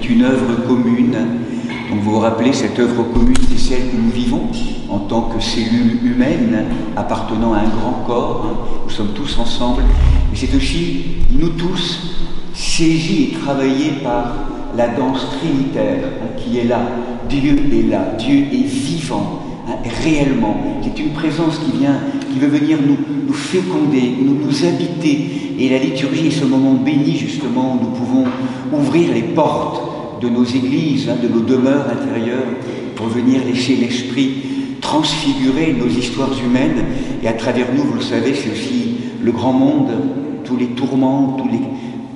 est une œuvre commune. Donc vous vous rappelez, cette œuvre commune, c'est celle que nous vivons en tant que cellules humaines appartenant à un grand corps. Nous sommes tous ensemble. Mais c'est aussi nous tous saisis et travaillés par la danse trinitaire qui est là. Dieu est là, Dieu est vivant, réellement. C'est une présence qui veut venir nous féconder, nous habiter. Et la liturgie est ce moment béni justement où nous pouvons ouvrir les portes de nos églises, de nos demeures intérieures, pour venir laisser l'Esprit transfigurer nos histoires humaines. Et à travers nous, vous le savez, c'est aussi le grand monde, tous les tourments,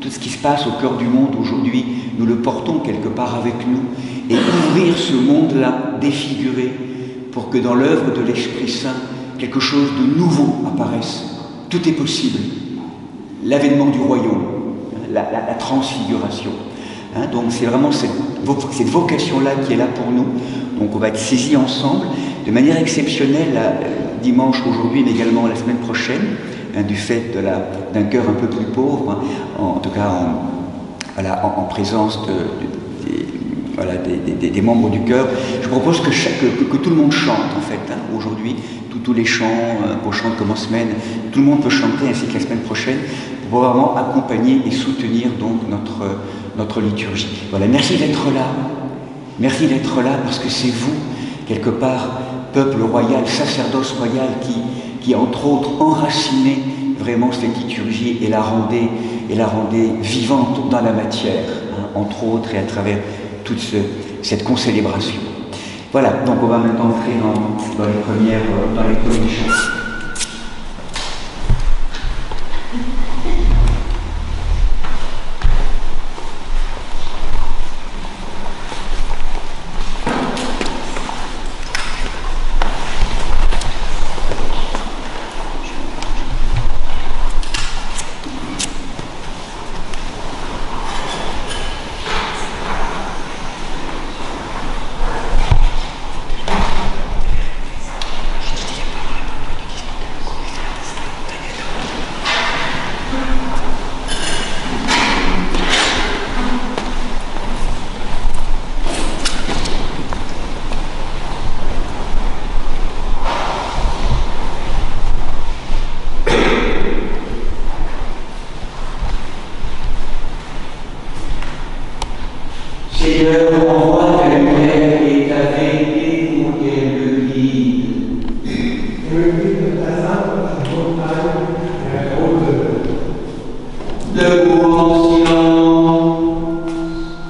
tout ce qui se passe au cœur du monde aujourd'hui, nous le portons quelque part avec nous. Et ouvrir ce monde-là, défiguré, pour que dans l'œuvre de l'Esprit Saint, quelque chose de nouveau apparaisse. Tout est possible. L'avènement du royaume, la transfiguration. Donc c'est vraiment cette vocation-là qui est là pour nous. Donc on va être saisis ensemble de manière exceptionnelle, dimanche aujourd'hui, mais également la semaine prochaine, du fait d'un cœur un peu plus pauvre, en tout cas en présence des membres du chœur. Je propose que tout le monde chante en fait aujourd'hui, tous les chants qu'on chante comme en semaine, tout le monde peut chanter ainsi que la semaine prochaine pour vraiment accompagner et soutenir donc notre liturgie. Voilà, merci d'être là parce que c'est vous, quelque part, peuple royal, sacerdoce royal qui entre autres enraciné vraiment cette liturgie et la rendait vivante dans la matière, entre autres et à travers toute cette concélébration. Voilà, donc on va maintenant entrer dans les premiers chants. Seigneur, envoie ta lumière et ta vérité pour qu'elle le guide. Que le guide de ta sainte montagne et la grande Debout en silence. No.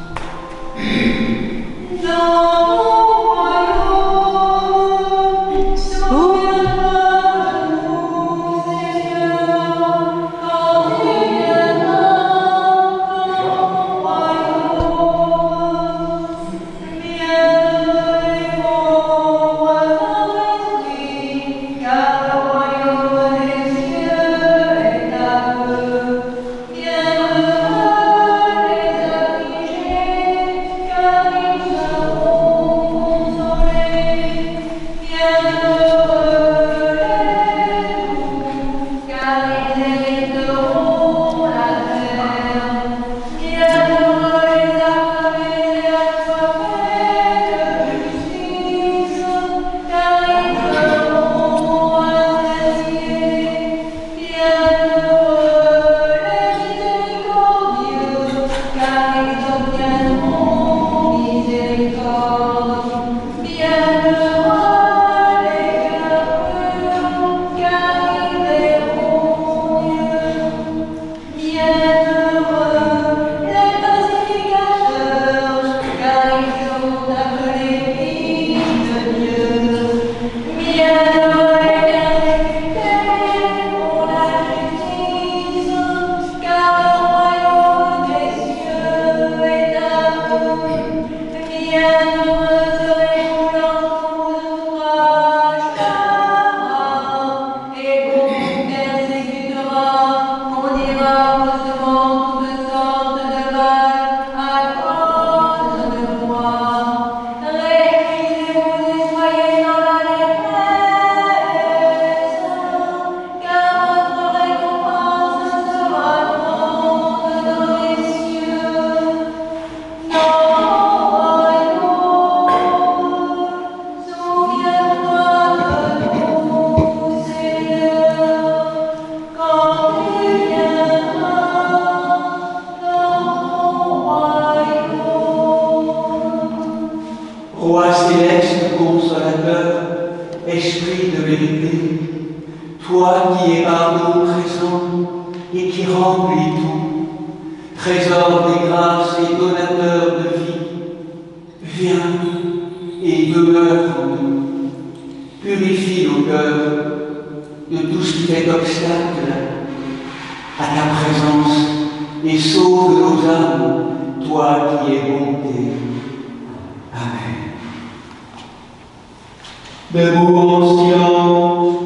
esprit de vérité, toi qui es pardon présent et qui remplis tout, trésor des grâces et donateur de vie, viens et demeure en nous, purifie nos cœurs de tout ce qui fait obstacle à ta présence et sauve nos âmes, toi qui es bonté. Amen. Debout en silence.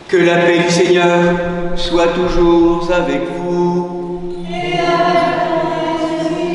Que la paix du Seigneur soit toujours avec vous. Et avec ton esprit.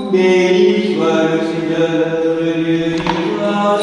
Béni soit le Seigneur, le Dieu d'histoire.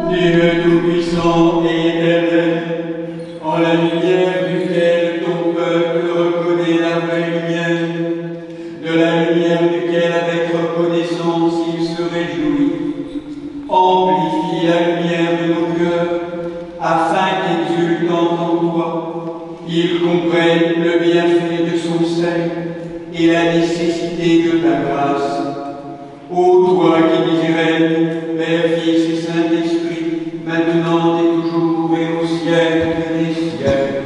Dieu Tout-Puissant grâce. Ô toi qui vis et règnes, Père, Fils et Saint-Esprit, maintenant et toujours et au siècle des siècles.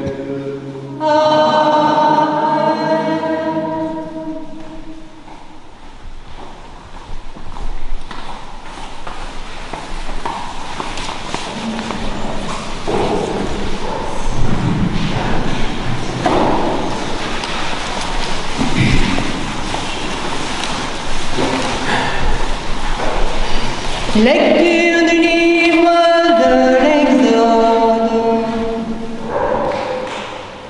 Lecture du livre de l'Exode.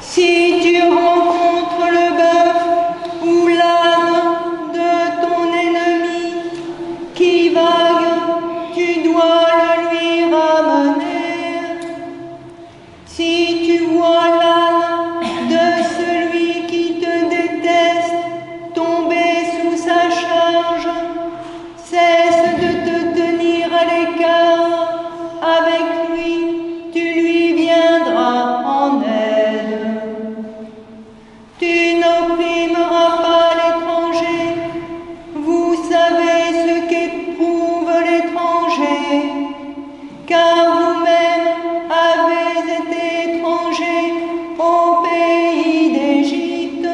Si tu rencontres le bœuf ou l'âne de ton ennemi qui vague, tu dois le lui ramener. Si tu vois l'âne de celui qui te déteste tomber sous sa charge, cesse de te tenir à l'écart, avec lui, tu lui viendras en aide. Tu n'opprimeras pas l'étranger, vous savez ce qu'éprouve l'étranger, car vous-même avez été étrangers au pays d'Égypte.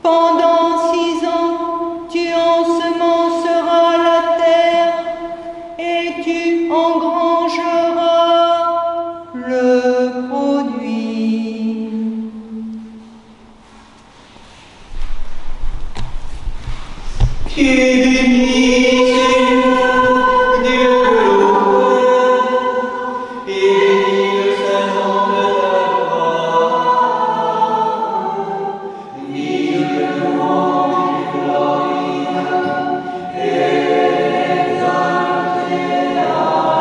Pendant 6 ans, tu ensemenceras la terre et tu engrangeras le produit. Qui est béni, Seigneur, Dieu de l'eau, et béni le Saint-Nom de ta gloire. Dis le louange et glorie, et exalté à jamais.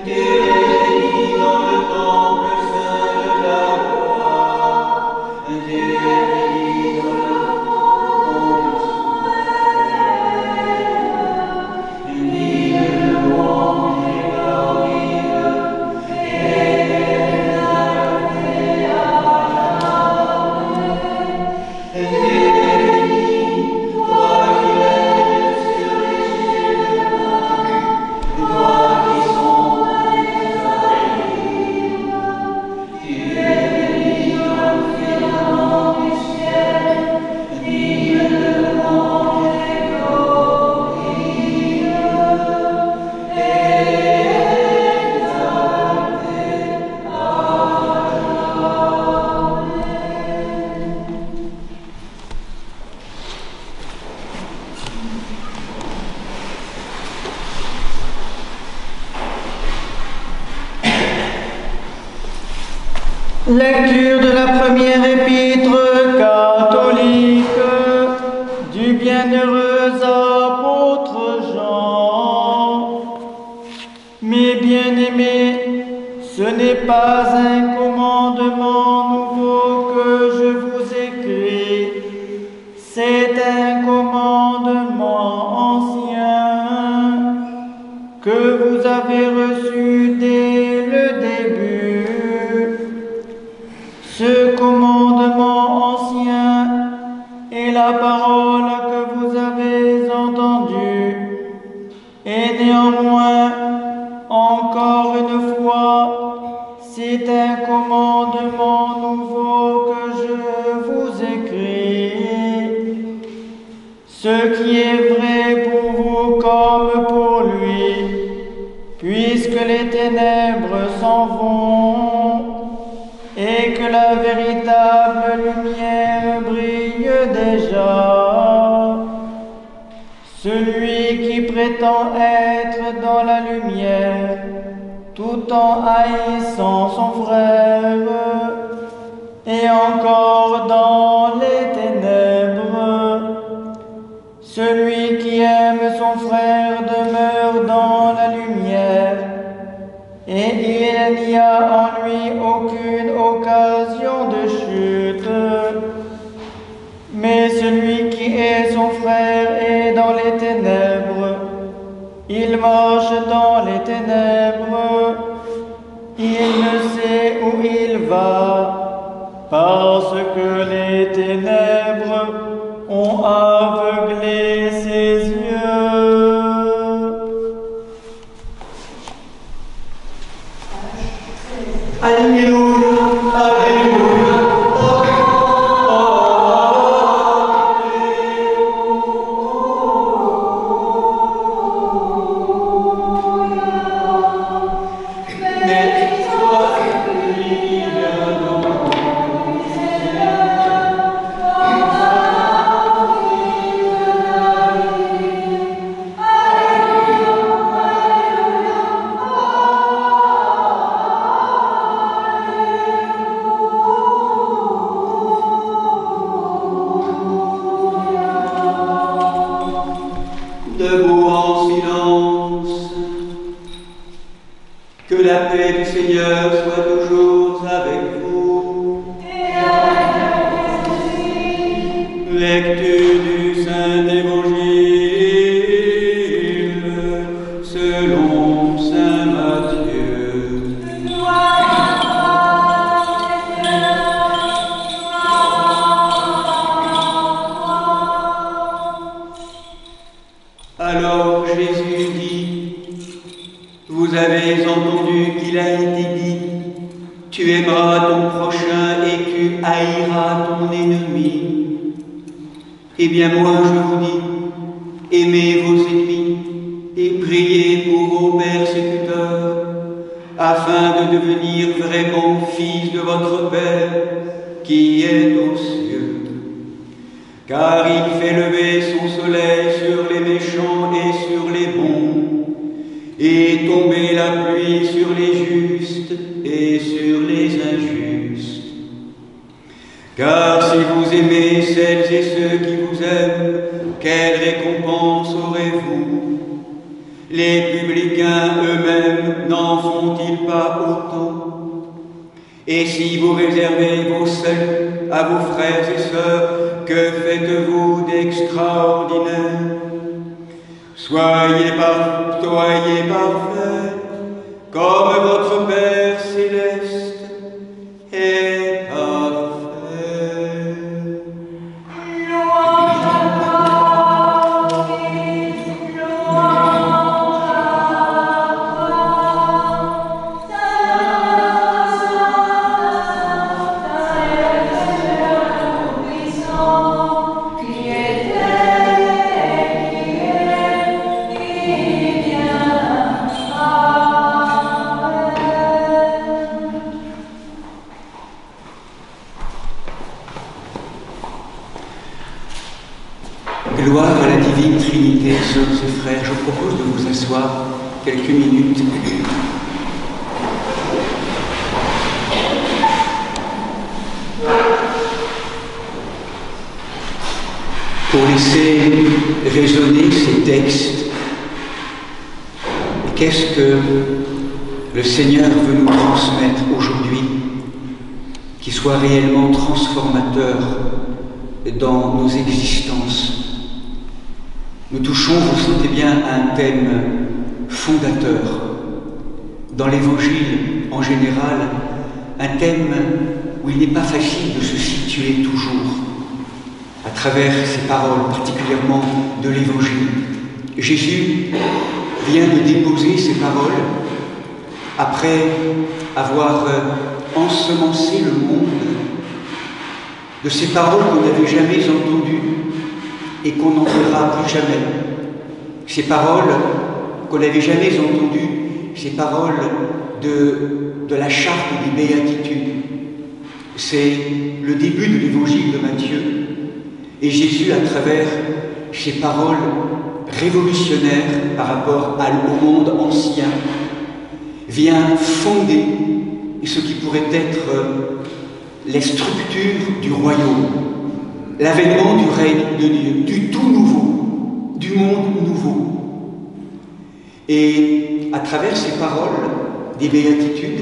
Dieu est béni dans le temple saint de ta gloire. Dieu est béni dans le Lecture de la première épître catholique du bienheureux apôtre Jean. Mes bien-aimés, ce n'est pas un commandement nouveau que je vous écris, c'est un commandement ancien que vous avez reçu dès le début. Ce commandement ancien est la parole que vous avez entendue, et néanmoins, encore une fois, c'est un commandement nouveau que je vous écris, ce qui est vrai pour vous comme pour lui, puisque les ténèbres s'en vont et que la véritable lumière brille déjà. Celui qui prétend être dans la lumière, tout en haïssant son frère, est encore dans les ténèbres. Celui qui aime son frère demeure dans la lumière, et il n'y a en lui aucune occasion de chute. Mais celui qui est son frère est dans les ténèbres. Il marche dans les ténèbres. Il ne sait où il va, parce que les ténèbres ont aveuglé ses yeux. Alléluia, Alléluia, debout en silence. Que la paix du Seigneur soit toujours avec vous. Et avec ton esprit. Lecture du Saint-Évangile selon Saint Matthieu. Alors Jésus dit, vous avez entendu qu'il a été dit, tu aimeras ton prochain et tu haïras ton ennemi. Eh bien moi je vous dis, aimez vos ennemis et priez pour vos persécuteurs, afin de devenir vraiment fils de votre Père qui est aux cieux. Car il fait lever son soleil sur les méchants et sur les bons, et tomber la pluie sur les justes et sur les injustes. Car si vous aimez celles et ceux qui vous aiment, quelle récompense aurez-vous? Les publicains eux-mêmes n'en font-ils pas autant? Et si vous réservez vos saluts à vos frères et sœurs, que faites-vous d'extraordinaire? Soyez parfaits, comme votre Père céleste est parfait. Louange à toi, Christ, louange à toi. Saint, Saint, Seigneur Tout-Puissant, qui était et qui viendra. Gloire à la divine Trinité, sœurs et frères, je vous propose de vous asseoir quelques minutes. Pour laisser résonner ces textes, qu'est-ce que le Seigneur veut nous transmettre aujourd'hui, qui soit réellement transformateur dans nos existences? Nous touchons, vous sentez bien, à un thème fondateur dans l'Évangile en général, un thème où il n'est pas facile de se situer toujours à travers ces paroles, particulièrement de l'Évangile. Jésus vient de déposer ces paroles après avoir ensemencé le monde de ces paroles qu'on n'avait jamais entendues et qu'on n'entendra plus jamais. Ces paroles qu'on n'avait jamais entendues, ces paroles de la charte des béatitudes. C'est le début de l'évangile de Matthieu. Et Jésus, à travers ces paroles révolutionnaires par rapport au monde ancien, vient fonder ce qui pourrait être les structures du royaume, l'avènement du règne de Dieu, du tout nouveau, du monde nouveau. Et à travers ces paroles des béatitudes,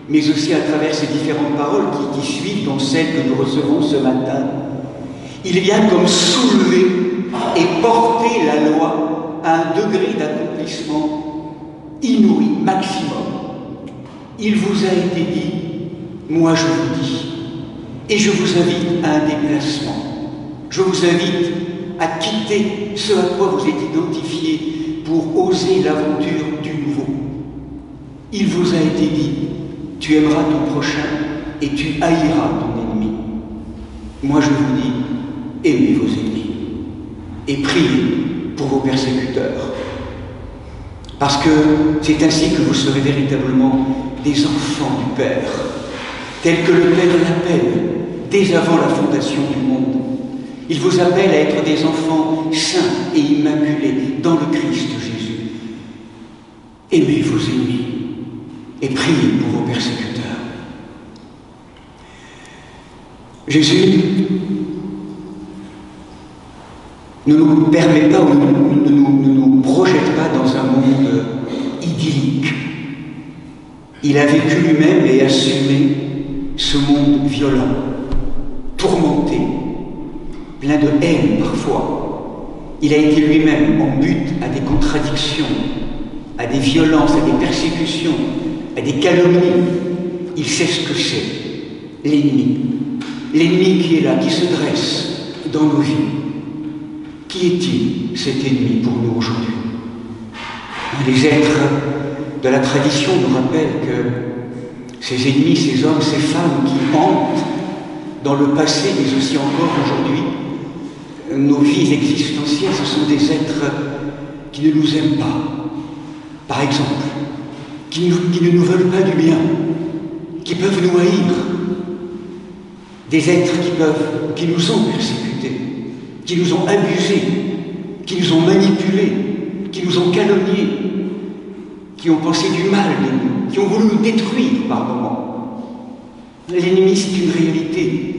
mais aussi à travers ces différentes paroles qui suivent, dont celles que nous recevons ce matin, il vient comme soulever et porter la loi à un degré d'accomplissement inouï, maximum. Il vous a été dit, moi je vous dis, et je vous invite à un déplacement. Je vous invite à quitter ce à quoi vous êtes identifié pour oser l'aventure du nouveau. Il vous a été dit, tu aimeras ton prochain et tu haïras ton ennemi. Moi je vous dis, aimez vos ennemis et priez pour vos persécuteurs. Parce que c'est ainsi que vous serez véritablement des enfants du Père, tels que le Père l'appelle dès avant la fondation du monde. Il vous appelle à être des enfants saints et immaculés dans le Christ Jésus. Aimez vos ennemis et priez pour vos persécuteurs. Jésus ne nous permet pas ou ne nous projette pas dans un monde idyllique. Il a vécu lui-même et assumé ce monde violent, tourmenté, plein de haine parfois. Il a été lui-même en butte à des contradictions, à des violences, à des persécutions, à des calomnies. Il sait ce que c'est, l'ennemi. L'ennemi qui est là, qui se dresse dans nos vies. Qui est-il, cet ennemi, pour nous aujourd'hui? Les êtres de la tradition nous rappellent que ces ennemis, ces hommes, ces femmes qui hantent dans le passé, mais aussi encore aujourd'hui, nos vies existentielles, ce sont des êtres qui ne nous aiment pas, par exemple, qui ne nous veulent pas du bien, qui peuvent nous haïr, des êtres qui nous ont persécutés, qui nous ont abusés, qui nous ont manipulés, qui nous ont calomniés, qui ont pensé du mal de nous, qui ont voulu nous détruire par moments. L'ennemi, c'est une réalité.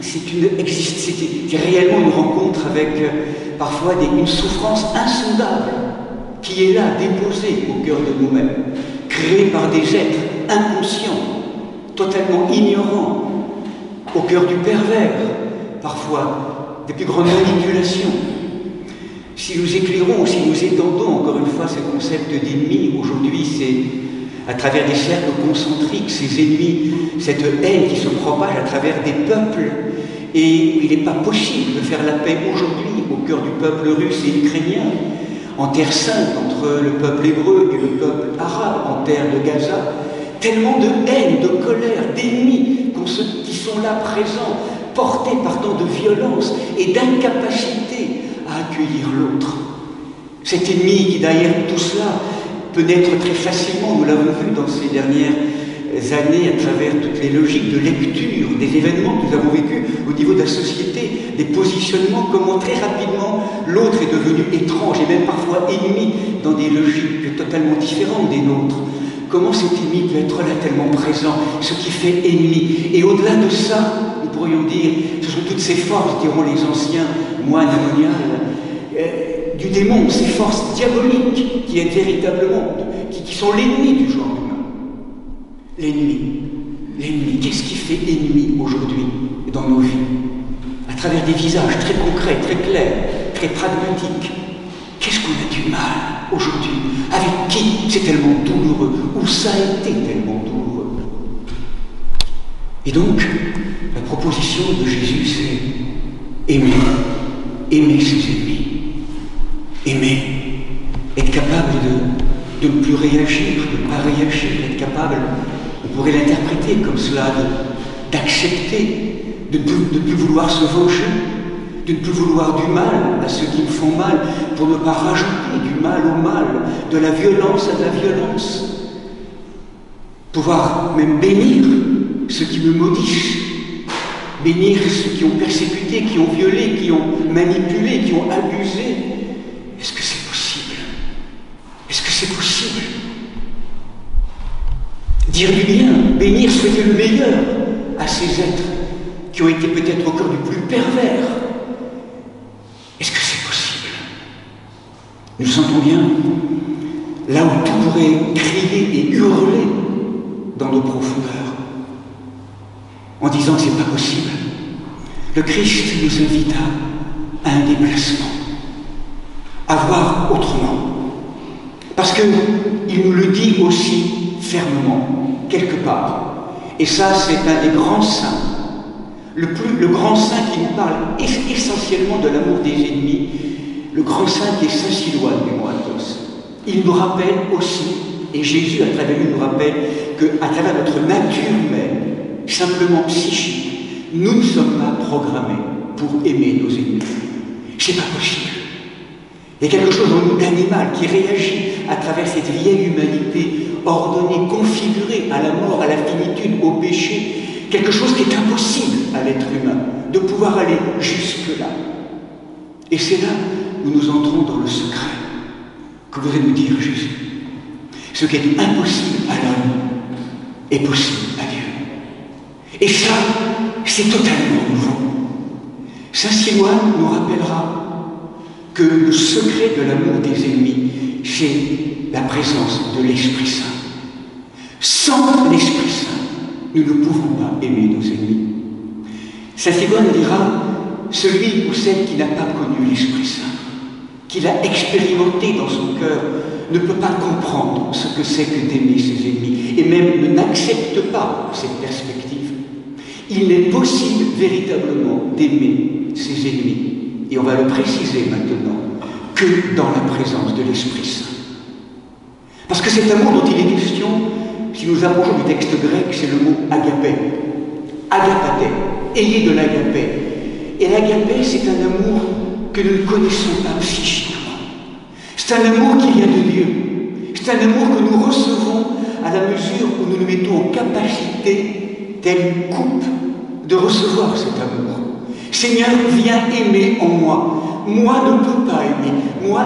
C'est réellement une rencontre avec parfois une souffrance insondable qui est là, déposée au cœur de nous-mêmes, créée par des êtres inconscients, totalement ignorants, au cœur du pervers, parfois des plus grandes manipulations. Si nous éclairons, si nous étendons encore une fois ce concept d'ennemi, aujourd'hui c'est à travers des cercles concentriques, ces ennemis, cette haine qui se propage à travers des peuples. Et il n'est pas possible de faire la paix aujourd'hui au cœur du peuple russe et ukrainien, en terre sainte, entre le peuple hébreu et le peuple arabe, en terre de Gaza. Tellement de haine, de colère, d'ennemis qui sont là présents, portés par tant de violence et d'incapacité à accueillir l'autre. Cet ennemi qui, derrière tout cela, peut naître très facilement, nous l'avons vu dans ces dernières années, à travers toutes les logiques de lecture des événements que nous avons vécus au niveau de la société, des positionnements, comment très rapidement l'autre est devenu étrange et même parfois ennemi dans des logiques totalement différentes des nôtres. Comment cet ennemi peut être là tellement présent, ce qui fait ennemi. Et au-delà de ça, nous pourrions dire, ce sont toutes ces forces, diront les anciens moines ammoniales, du démon, ces forces diaboliques qui est véritablement, qui sont l'ennemi du genre humain. L'ennemi, qu'est-ce qui fait ennemi aujourd'hui dans nos vies? À travers des visages très concrets, très clairs, très pragmatiques. Qu'est-ce qu'on a du mal aujourd'hui? Avec qui c'est tellement douloureux? Où ça a été tellement douloureux? Et donc, la proposition de Jésus, c'est aimer ses ennemis. Aimer, être capable de ne plus réagir, de ne pas réagir, être capable, on pourrait l'interpréter comme cela, d'accepter, de ne plus vouloir se venger, de ne plus vouloir du mal à ceux qui me font mal, pour ne pas rajouter du mal au mal, de la violence à de la violence. Pouvoir même bénir ceux qui me maudissent, bénir ceux qui ont persécuté, qui ont violé, qui ont manipulé, qui ont abusé. Est-ce que c'est possible? Est-ce que c'est possible? Dire du bien, bénir, souhaiter le meilleur à ces êtres qui ont été peut-être au cœur du plus pervers. Est-ce que c'est possible? Nous sentons bien, là où tout pourrait crier et hurler dans nos profondeurs, en disant que c'est pas possible, le Christ nous invite à un déplacement, à voir autrement. Parce qu'il nous le dit aussi fermement, quelque part. Et ça, c'est un des grands saints. Le grand saint qui nous parle essentiellement essentiellement de l'amour des ennemis, le grand saint qui est Saint Silouane des Moatos. Il nous rappelle aussi, et Jésus à travers lui nous rappelle, qu'à travers notre nature humaine, simplement psychique, nous ne sommes pas programmés pour aimer nos ennemis. C'est pas possible. Il y a quelque chose en nous d'animal qui réagit à travers cette vieille humanité ordonnée, configurée à la mort, à la finitude, au péché, quelque chose qui est impossible à l'être humain, de pouvoir aller jusque-là. Et c'est là où nous entrons dans le secret que voudrait nous dire Jésus. Ce qui est impossible à l'homme est possible à Dieu. Et ça, c'est totalement nouveau. Saint Silouane nous rappellera que le secret de l'amour des ennemis, c'est la présence de l'Esprit Saint. Sans l'Esprit Saint, nous ne pouvons pas aimer nos ennemis. Saint Silouane dira, celui ou celle qui n'a pas connu l'Esprit Saint, qui l'a expérimenté dans son cœur, ne peut pas comprendre ce que c'est que d'aimer ses ennemis, et même n'accepte pas cette perspective. Il n'est possible véritablement d'aimer ses ennemis, et on va le préciser maintenant, que dans la présence de l'Esprit Saint. Parce que cet amour dont il est question, si nous approchons du texte grec, c'est le mot agapé. Agapate, ayez de l'agapé. Et l'agapé, c'est un amour que nous ne connaissons pas psychiquement. C'est un amour qui vient de Dieu. C'est un amour que nous recevons à la mesure où nous nous mettons en capacité, telle une coupe, de recevoir cet amour. Seigneur, viens aimer en moi. Moi ne peux pas aimer. Moi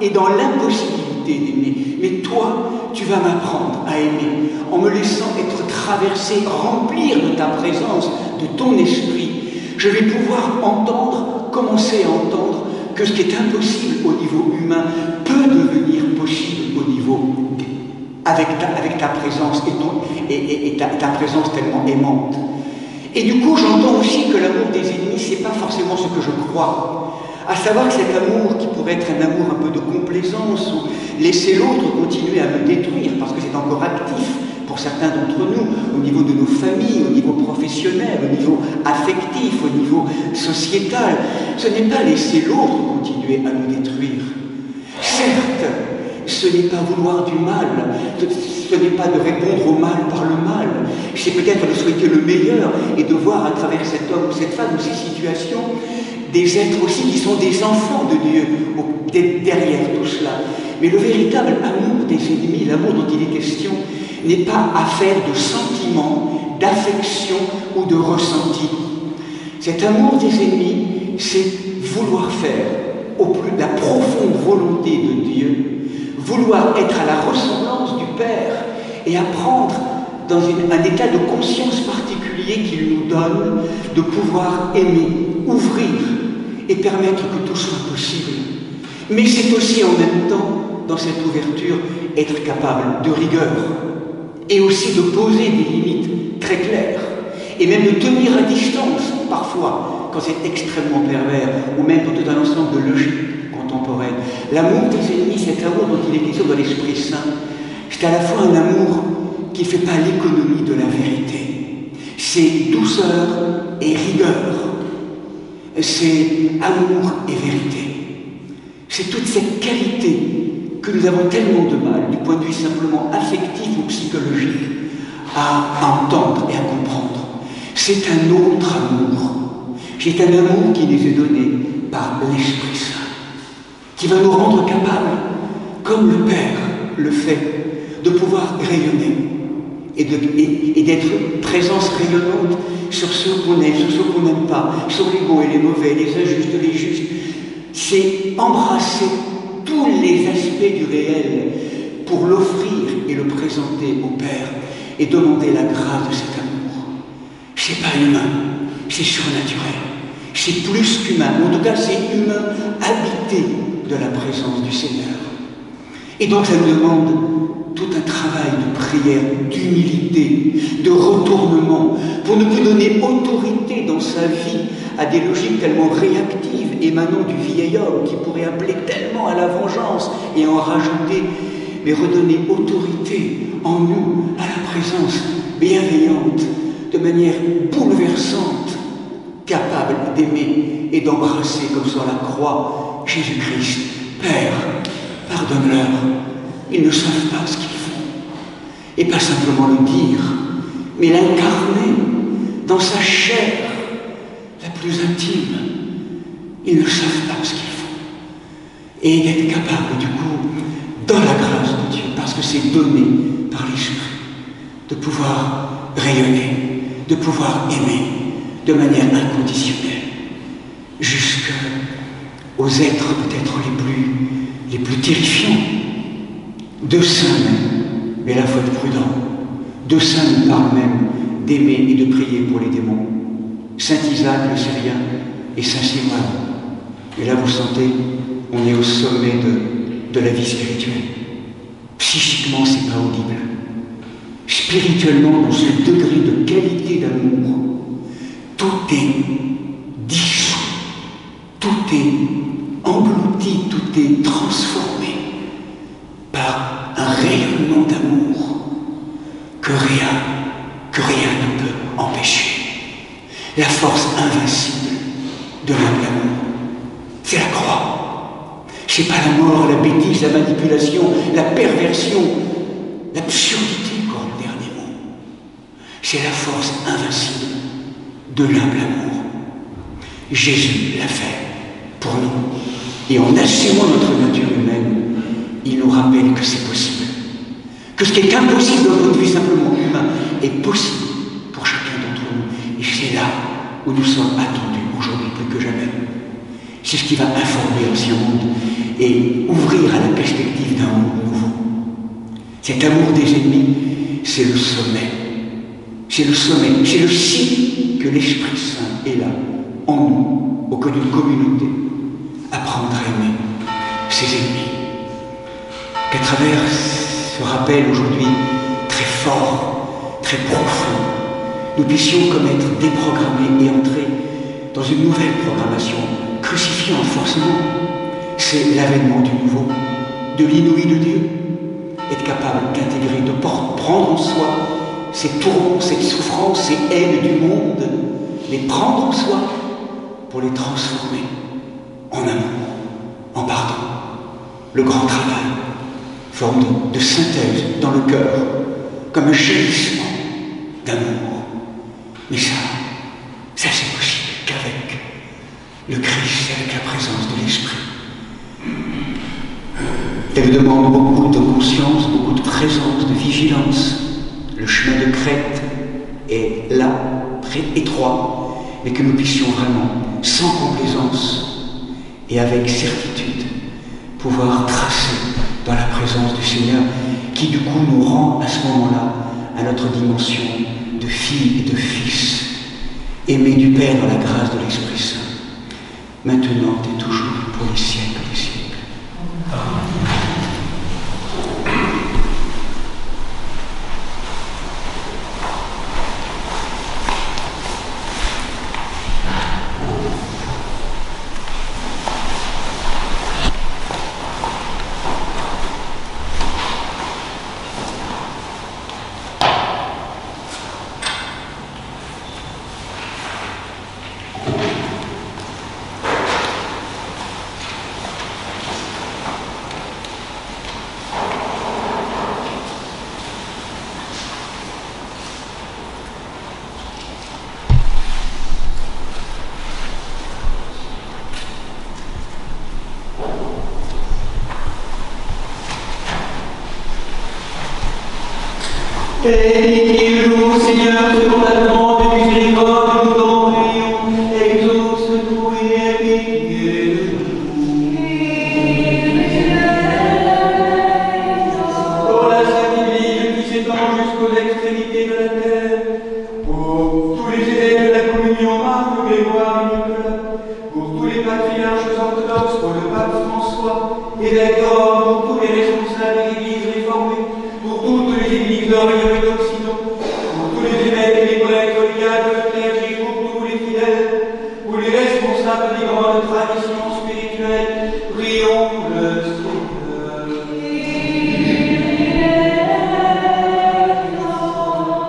est dans l'impossibilité d'aimer. Mais toi, tu vas m'apprendre à aimer en me laissant être traversé, remplir de ta présence, de ton esprit. Je vais pouvoir entendre, commencer à entendre que ce qui est impossible au niveau humain peut devenir possible au niveau avec ta présence et ta présence tellement aimante. Et du coup, j'entends aussi que l'amour des ennemis, c'est pas forcément ce que je crois. À savoir que cet amour, qui pourrait être un amour un peu de complaisance, ou laisser l'autre continuer à me détruire, parce que c'est encore actif pour certains d'entre nous, au niveau de nos familles, au niveau professionnel, au niveau affectif, au niveau sociétal, ce n'est pas laisser l'autre continuer à nous détruire. Certes, ce n'est pas vouloir du mal, ce n'est pas de répondre au mal par le mal, c'est peut-être de souhaiter le meilleur et de voir à travers cet homme ou cette femme ou ces situations des êtres aussi qui sont des enfants de Dieu derrière tout cela. Mais le véritable amour des ennemis, l'amour dont il est question, n'est pas affaire de sentiments, d'affection ou de ressenti. Cet amour des ennemis, c'est vouloir faire au plus la profonde volonté de Dieu, vouloir être à la ressemblance du Père et apprendre dans un état de conscience particulier qu'il nous donne de pouvoir aimer, ouvrir et permettre que tout soit possible. Mais c'est aussi en même temps, dans cette ouverture, être capable de rigueur et aussi de poser des limites très claires et même de tenir à distance parfois quand c'est extrêmement pervers ou même pour tout un ensemble de logiques contemporaines. L'amour des ennemis, cet amour dont il est question dans l'Esprit Saint, c'est à la fois un amour qui ne fait pas l'économie de la vérité. C'est douceur et rigueur. C'est amour et vérité. C'est toute cette qualité que nous avons tellement de mal, du point de vue simplement affectif ou psychologique, à entendre et à comprendre. C'est un autre amour. C'est un amour qui nous est donné par l'Esprit Saint, qui va nous rendre capables, comme le Père le fait, de pouvoir rayonner et d'être présence rayonnante sur ceux qu'on aime, sur ceux qu'on n'aime pas, sur les bons et les mauvais, les injustes, les justes. C'est embrasser tous les aspects du réel pour l'offrir et le présenter au Père et demander la grâce de cet amour. C'est pas humain, c'est surnaturel, c'est plus qu'humain, en tout cas c'est humain habité de la présence du Seigneur. Et donc ça nous demande tout un travail de prière, d'humilité, de retournement, pour ne plus donner autorité dans sa vie à des logiques tellement réactives émanant du vieil homme qui pourrait appeler tellement à la vengeance et en rajouter, mais redonner autorité en nous à la présence bienveillante, de manière bouleversante, capable d'aimer et d'embrasser comme sur la croix Jésus-Christ. Père, pardonne-leur, ils ne savent pas ce qu'ils font. Et pas simplement le dire, mais l'incarner dans sa chair la plus intime. Ils ne savent pas ce qu'ils font. Et d'être capable, du coup, dans la grâce de Dieu, parce que c'est donné par l'Esprit, de pouvoir rayonner, de pouvoir aimer de manière inconditionnelle, jusqu'aux êtres peut-être les plus terrifiants. Deux saints même, mais là il faut être prudent. Deux saints nous parlent même d'aimer et de prier pour les démons. Saint Isaac le Syrien et Saint Simon. Et là vous sentez, on est au sommet de la vie spirituelle. Psychiquement, c'est pas audible. Spirituellement, dans ce degré de qualité d'amour, tout est dissous, tout est englouti, tout est transformé par un rayonnement d'amour que rien ne peut empêcher. La force invincible de l'humble amour, c'est la croix. C'est pas la mort, la bêtise, la manipulation, la perversion, l'absurdité, encore le dernier mot. C'est la force invincible de l'humble amour. Jésus l'a fait pour nous. Et en assumant notre nature humaine, il nous rappelle que c'est possible. Que ce qui est impossible d'un point de vue simplement humain est possible pour chacun d'entre nous. Et c'est là où nous sommes attendus aujourd'hui plus que jamais. C'est ce qui va informer l'ancien monde et ouvrir à la perspective d'un monde nouveau. Cet amour des ennemis, c'est le sommet. C'est le sommet, c'est le signe que l'Esprit Saint est là, en nous, au cœur d'une communauté. Apprendre à aimer ses ennemis. Qu'à travers ce rappel aujourd'hui très fort, très profond, nous puissions comme être déprogrammés et entrer dans une nouvelle programmation, crucifiante forcément. C'est l'avènement du nouveau, de l'inouï de Dieu. Être capable d'intégrer, de prendre en soi ces tourments, cette souffrance, ces haines du monde, les prendre en soi pour les transformer en amour, en pardon. Le grand travail, forme de synthèse dans le cœur, comme un jaillissement d'amour. Mais ça c'est possible qu'avec le Christ, avec la présence de l'Esprit. Elle demande beaucoup de conscience, beaucoup de présence, de vigilance. Le chemin de Crète est là, très étroit, mais que nous puissions vraiment, sans complaisance et avec certitude, pouvoir tracer dans la présence du Seigneur, qui du coup nous rend à ce moment-là à notre dimension de fille et de fils, aimés du Père dans la grâce de l'Esprit Saint, maintenant et toujours pour les siècles des siècles. Amen. Et nous, Seigneur, selon la demande de miséricorde, nous t'en prions, exauce-nous et aie pitié de nous. Pour la Sainte Église qui s'étend jusqu'aux extrémités de la terre, pour tous les évêques de la communion, Marc, Grégoire et Nicolas, pour tous les patriarches orthodoxes, pour le pape François, évêque de Rome, pour tous les responsables des églises réformées, pour toutes les églises d'Orient et d'Occident, pour tous les évêques et les prêtres, les diacres, le clergé, pour tous les fidèles, pour les responsables des grandes traditions spirituelles, prions le Seigneur.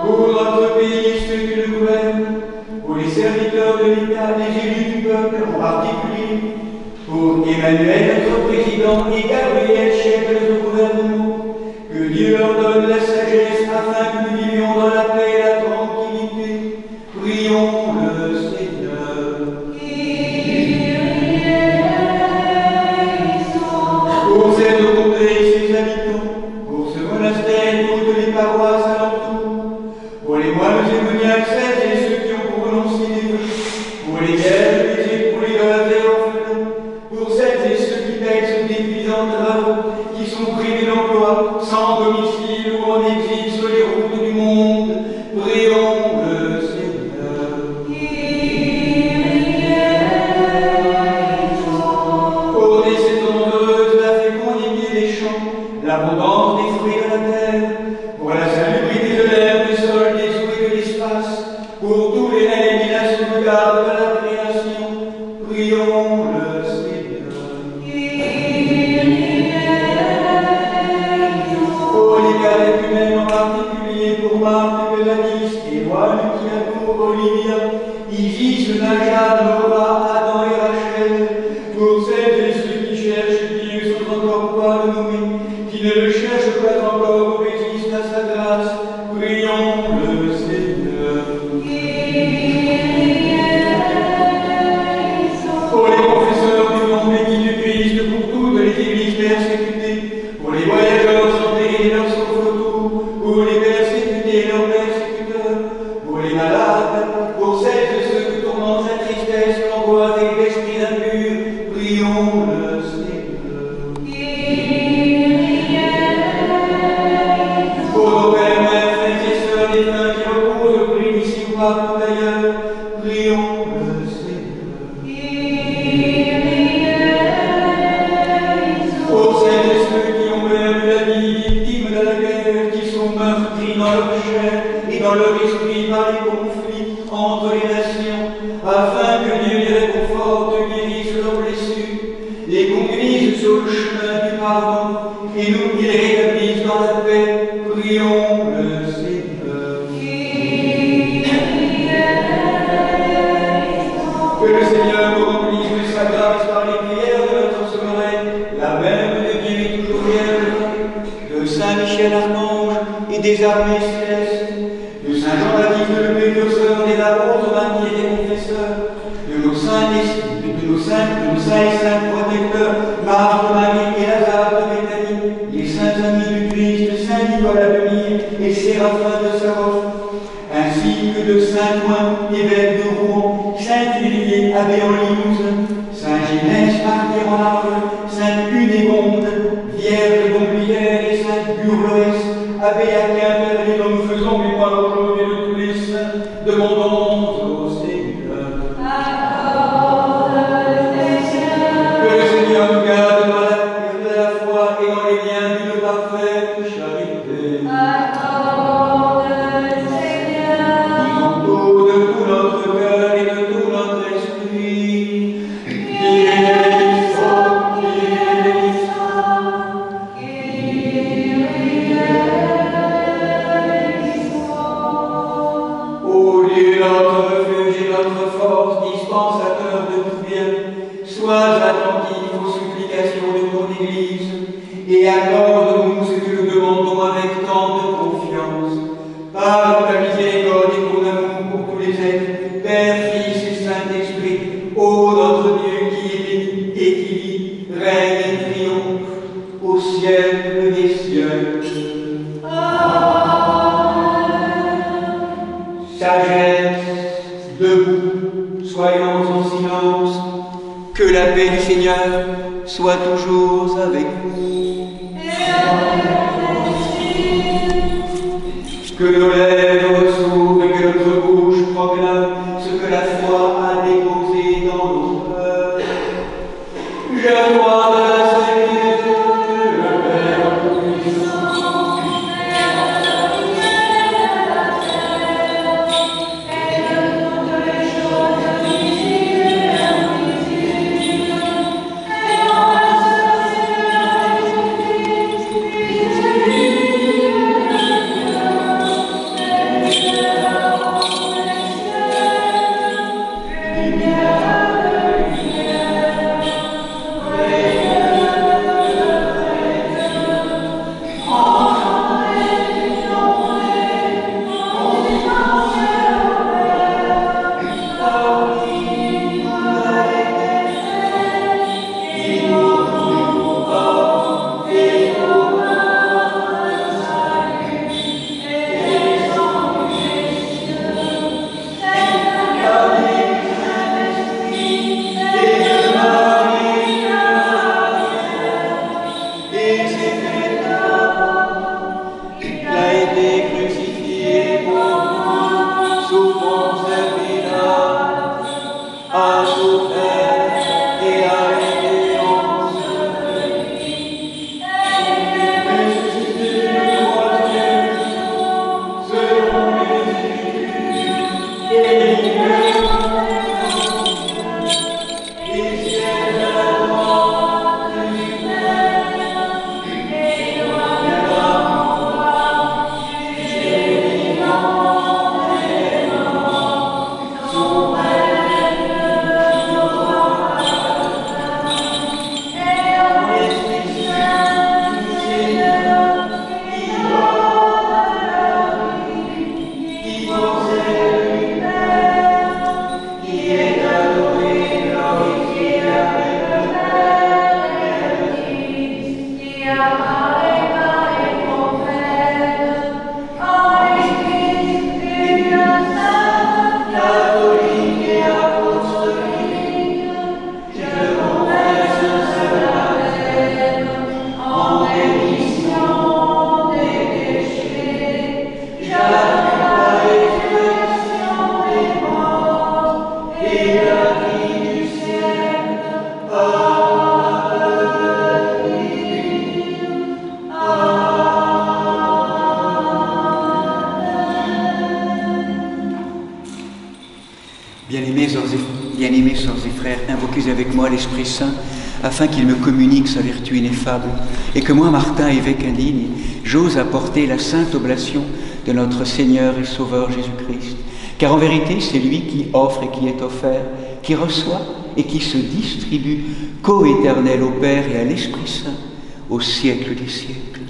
Pour notre pays, ceux qui le gouvernent, pour les serviteurs de l'État pour Emmanuel, notre président, et Gabriel, chef de notre gouvernement. Que Dieu leur donne la sagesse afin que nous vivions dans la paix et la tranquillité. Prions le Seigneur. Pour cette comté et ses habitants, pour ce monastère et toutes les paroisses alentour, pour les moines et moniaques, celles et ceux qui ont pour renoncer des vœux, pour les guerres, les époux, les gars et orphelins, pour celles et ceux qui pèsent d'épuisants travaux, qui sont privés d'emploi, sans domicile ou en exil sur les routes du monde, prions le Seigneur. Pour des saisons heureuses, la fécondité des champs, l'abondance des fruits de la terre, pour la salubrité de l'air, du sol, des eaux et de l'espace, pour tous les règnes et la sauvegarde de la création, prions le Seigneur. Pour les catéchumènes en particulier, pour Marthe, Gladys, Éloine, Kiakour, Olivia, Isis, Najat, Laura, Adam et Rachel, pour celles et ceux qui cherchent Dieu sans encore pouvoir le nommer, qui ne le cherchent pas encore ou résistent à sa grâce, prions le Seigneur. Pour les confesseurs du nom béni du Christ, pour toutes les églises persécutées, pour les voyageurs enterrés et leurs sauve-retour, pour les persécutés et leurs persécuteurs, pour les malades, pour celles et ceux que tourmente la tristesse, l'angoisse et l'esprit impur, prions le Seigneur. Pour nos pères, mères, frères et sœurs, les frères qui reposent au prix d'ici ou partout ailleurs, prions le Seigneur. Pour celles et ceux qui ont perdu la vie, victimes de la guerre, qui sont meurtris dans leur chair et dans leur esprit par les conflits entre les nations, afin que Dieu les réconforte, guérisse leurs blessures, les conduise sur le chemin du pardon, et nous les rétablisse dans la paix, prions le Seigneur. Que le Seigneur nous remplisse de sa grâce par les prières de notre souveraine, la Mère de Dieu et toujours vierge, de Saint Michel Archange et des armées célestes, de Saint Jean-Baptiste le précurseur des apôtres, martyrs et des confesseurs, de nos saints et saints protecteurs, Marthe, Marie et Lazare de Béthanie, les saints amis du Christ, Saint Nicolas de Myre et Séraphin de Sarov, ainsi que de Saint Ouen, évêque de Rouen, Saint Hélier, abbé en Limousin, Saint Ginès, martyr en Arles, Sainte Cunégonde, Vierge d'Omblière et Sainte Burloès, abbé à Quimper, dont nous faisons mémoire aujourd'hui de tous les saints, demandons au Seigneur. Que le Seigneur nous garde dans la paix de la foi et dans les liens d'une parfaite charité. Disons tout de tout notre cœur et de tout notre esprit. Ô Dieu, notre refuge et notre force, dispensateur de tout bien, sois attentif aux supplications de ton Église et accorde-nous ce que nous demandons avec tant de confiance. Par ta miséricorde et ton amour pour tous les êtres, Père, Fils et Saint-Esprit, ô notre Dieu qui est béni et qui vit, règne et triomphe au siècle des siècles. Sagesse, debout, soyons en silence, que la paix du Seigneur soit toujours avec vous. Que nos lèvres s'ouvrent et que notre bouche proclame ce que la foi a déposé dans nos cœurs. Je crois à la Sainte le Père Tout-Puissant, pris avec moi l'Esprit Saint, afin qu'il me communique sa vertu ineffable, et que moi, Martin, évêque indigne, j'ose apporter la sainte oblation de notre Seigneur et Sauveur Jésus-Christ. Car en vérité, c'est lui qui offre et qui est offert, qui reçoit et qui se distribue, co-éternel au Père et à l'Esprit Saint, au siècle des siècles.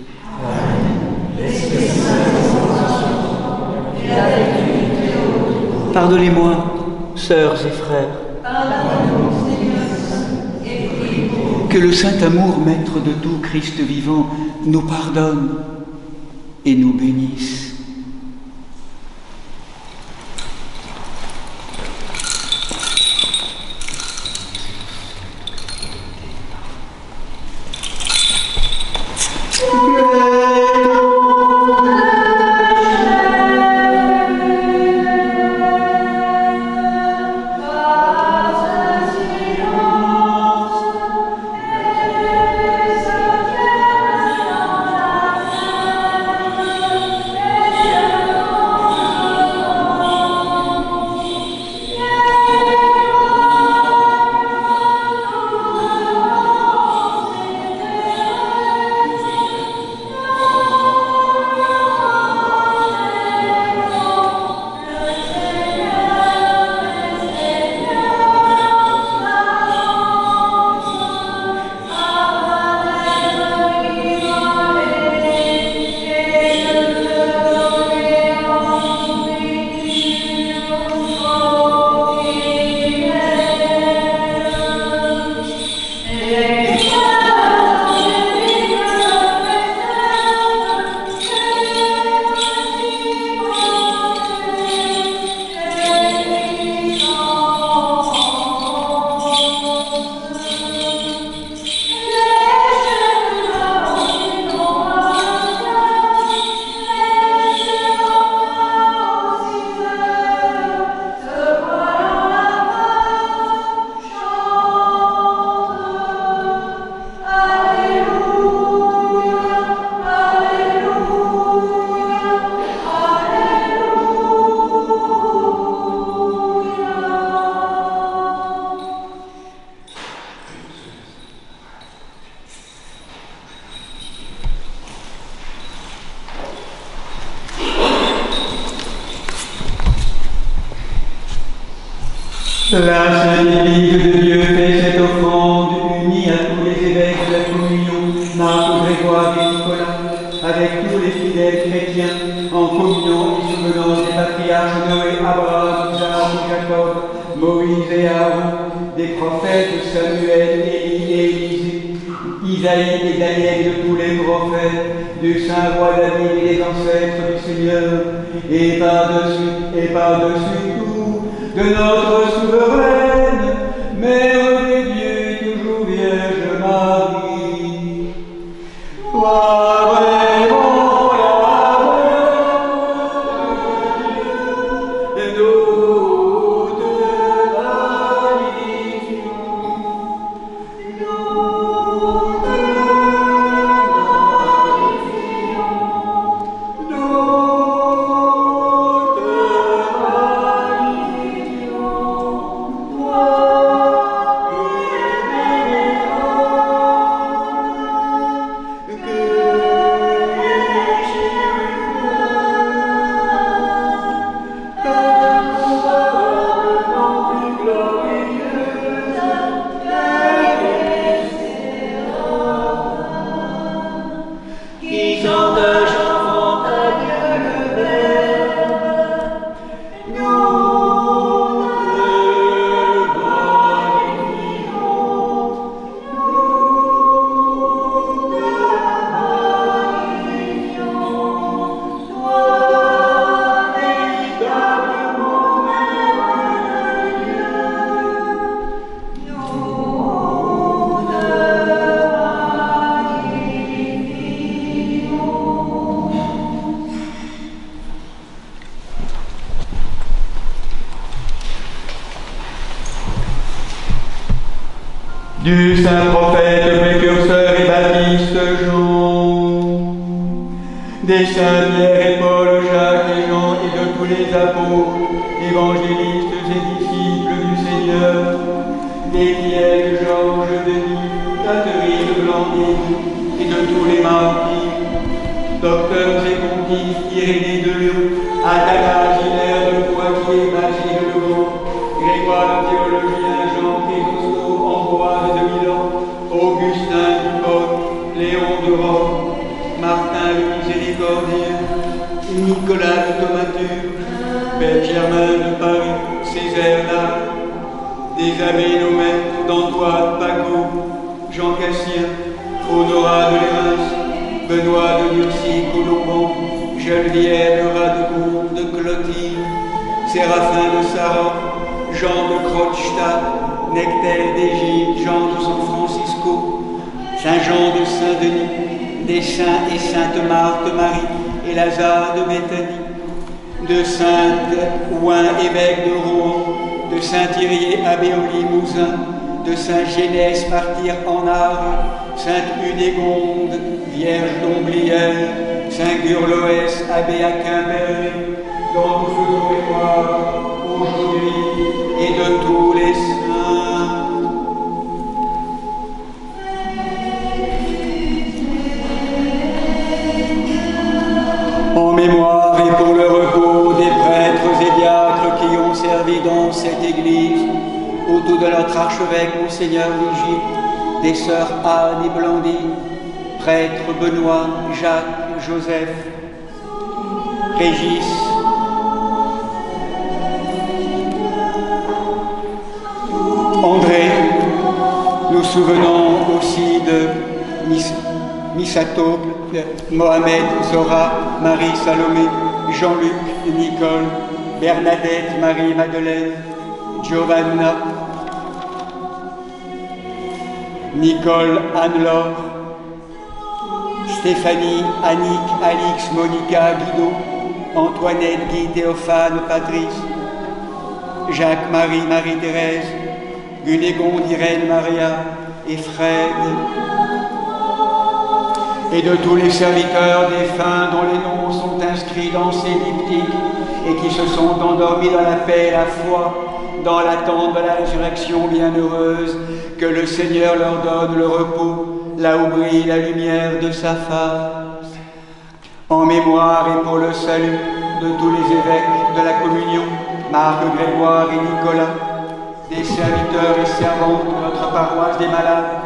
Pardonnez-moi, sœurs et frères. Que le saint amour, maître de tout Christ vivant, nous pardonne et nous bénisse. La Sainte Église de Dieu fait cette offrande unie à tous les évêques de la communion, Marc, Grégoire et Nicolas, avec tous les fidèles chrétiens, en communion et souvenance des patriarches Noé, Abraham, Isaac, Jacob, Moïse et Aaron, des prophètes Samuel, Élie et Élisée, Isaïe et Daniel et de tous les prophètes, du saint roi David et des ancêtres du Seigneur, et par-dessus tout, de notre souveraine, Mère des dieux, toujours Vierge Marie. Toi vraiment la Mère de Dieu, nous te magnifions, du saint prophète, précurseur et baptiste Jean, des saints Pierre et Paul, Jacques et Jean et de tous les apôtres, évangélistes et disciples du Seigneur, des Pierre Catherine de Blandine et de tous les martyrs, docteurs et pontifes, Irénée de Lyon, Atala, Hilaire de Poitiers, Basile de Gand, Grégoire le théologien, Jean Chrysostome, Ambroise de Milan, Augustin d'Hippone, Léon de Rome, Martin le Miséricordieux, Nicolas de Thaumaturge, Père Germain de Paris, Césaire d'Arles, des abbés nos maîtres d'Antoine, Paco, Jean Cassien, Honorat de Lérince, Benoît de Nursie, Colomban, Geneviève de Radecourt, de Clotilde, Séraphin de Sarov, Jean de Krogstad, Nectaire d'Égypte, Jean de San Francisco, Saint Jean de Saint-Denis, des saints et saintes Marthe Marie et Lazare de Béthanie, de Sainte Ouen, évêque de Rouen, de Saint-Thirier, abbé au Limousin, de Saint-Génès, martyr en Arles, Sainte Unégonde, vierge d'Omblière, Saint Gurloès, abbé à Quimper, dont nous faisons mémoire aujourd'hui, et de tous les saints. En mémoire et pour le repos des prêtres et diacres qui ont servi dans cette église, autour de notre archevêque, Monseigneur Vigile, des sœurs Anne et Blandine, prêtres Benoît, Jacques, Joseph, Régis, André. Nous souvenons aussi de Missato, Mohamed, Zora, Marie, Salomé, Jean-Luc, Nicole, Bernadette, Marie-Madeleine, Giovanna, Nicole, Anne-Laure, Stéphanie, Annick, Alix, Monica, Guido, Antoinette, Guy, Théophane, Patrice, Jacques, Marie, Marie-Thérèse, Gunégonde, Irène, Maria et Fred, et de tous les serviteurs défunts dont les noms sont inscrits dans ces diptyques et qui se sont endormis dans la paix et la foi, dans l'attente de la résurrection bienheureuse, que le Seigneur leur donne le repos, là où brille la lumière de sa face. En mémoire et pour le salut de tous les évêques de la communion, Marc, Grégoire et Nicolas, des serviteurs et servantes de notre paroisse des malades,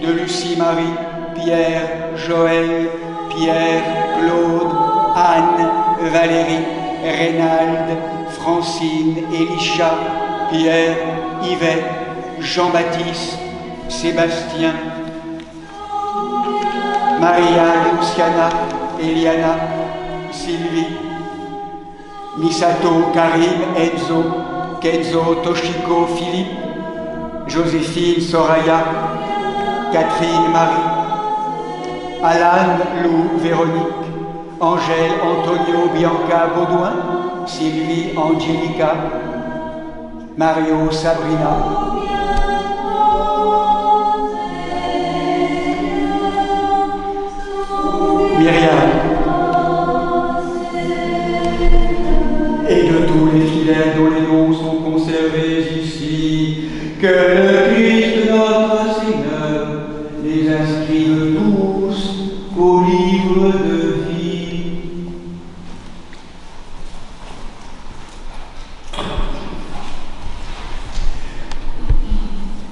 de Lucie, Marie, Pierre, Joël, Pierre, Claude, Anne, Valérie, Reynald, Francine, Elisha, Pierre, Yvette, Jean-Baptiste, Sébastien, Maria, Luciana, Eliana, Sylvie, Misato, Karim, Enzo, Kenzo, Toshiko, Philippe, Joséphine, Soraya, Catherine, Marie, Alan, Lou, Véronique, Angèle, Antonio, Bianca, Baudouin, Sylvie, Angelica, Mario, Sabrina, Myriam, et de tous les fidèles dont les noms sont conservés ici, que le Christ notre Seigneur les inscrive tous au livre de vie.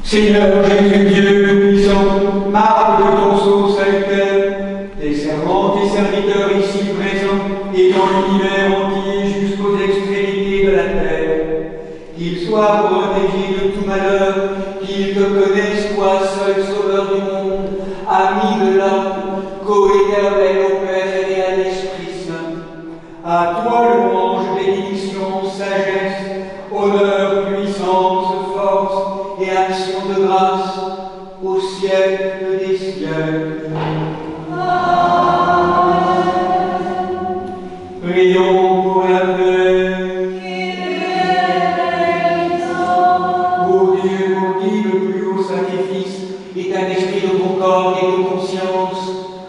Seigneur Jésus, Dieu tout-puissant, marque de ton sceau salutaire, tes servantes et serviteurs ici présents et dans l'univers entier jusqu'aux extrémités de la terre, qu'ils soient protégés de tout malheur, qu'ils te connaissent, toi seul sauveur du monde, ami de l'âme, co-éternel au Père et à l'Esprit Saint. À toi louange, bénédiction, sagesse, honneur, puissance, force et action de grâce au siècle des siècles. Prions pour la paix. Ô Dieu, pour qui le plus haut sacrifice est un esprit de concorde et de conscience,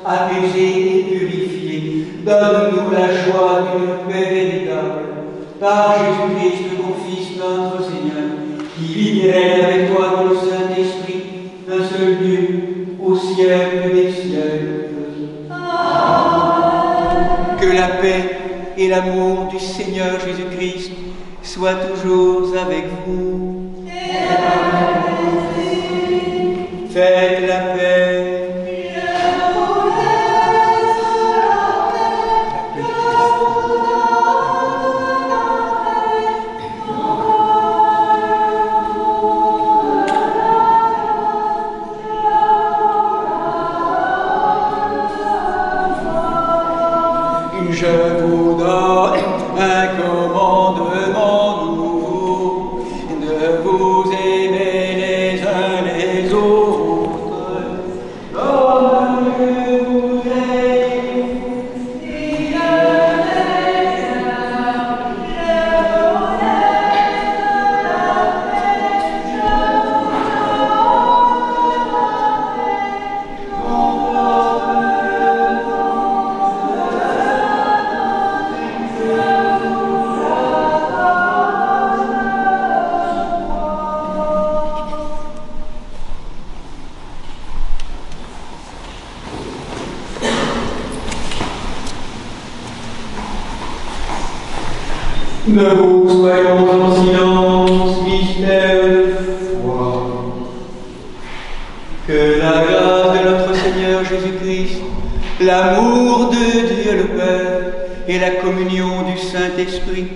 apaisé et purifié, donne-nous la joie d'une paix véritable. Par Jésus-Christ, ton Fils, notre Seigneur, qui vit et règne avec toi dans le Saint-Esprit, un seul Dieu au siècle des siècles. Que la paix et l'amour du Seigneur Jésus-Christ soient toujours avec vous. Faites la paix. Je vous donne un commandement nouveau, de vous aimer les uns les autres, comme je vous aime. Debout, soyons en silence, mystère de foi. Que la grâce de notre Seigneur Jésus-Christ, l'amour de Dieu le Père et la communion du Saint-Esprit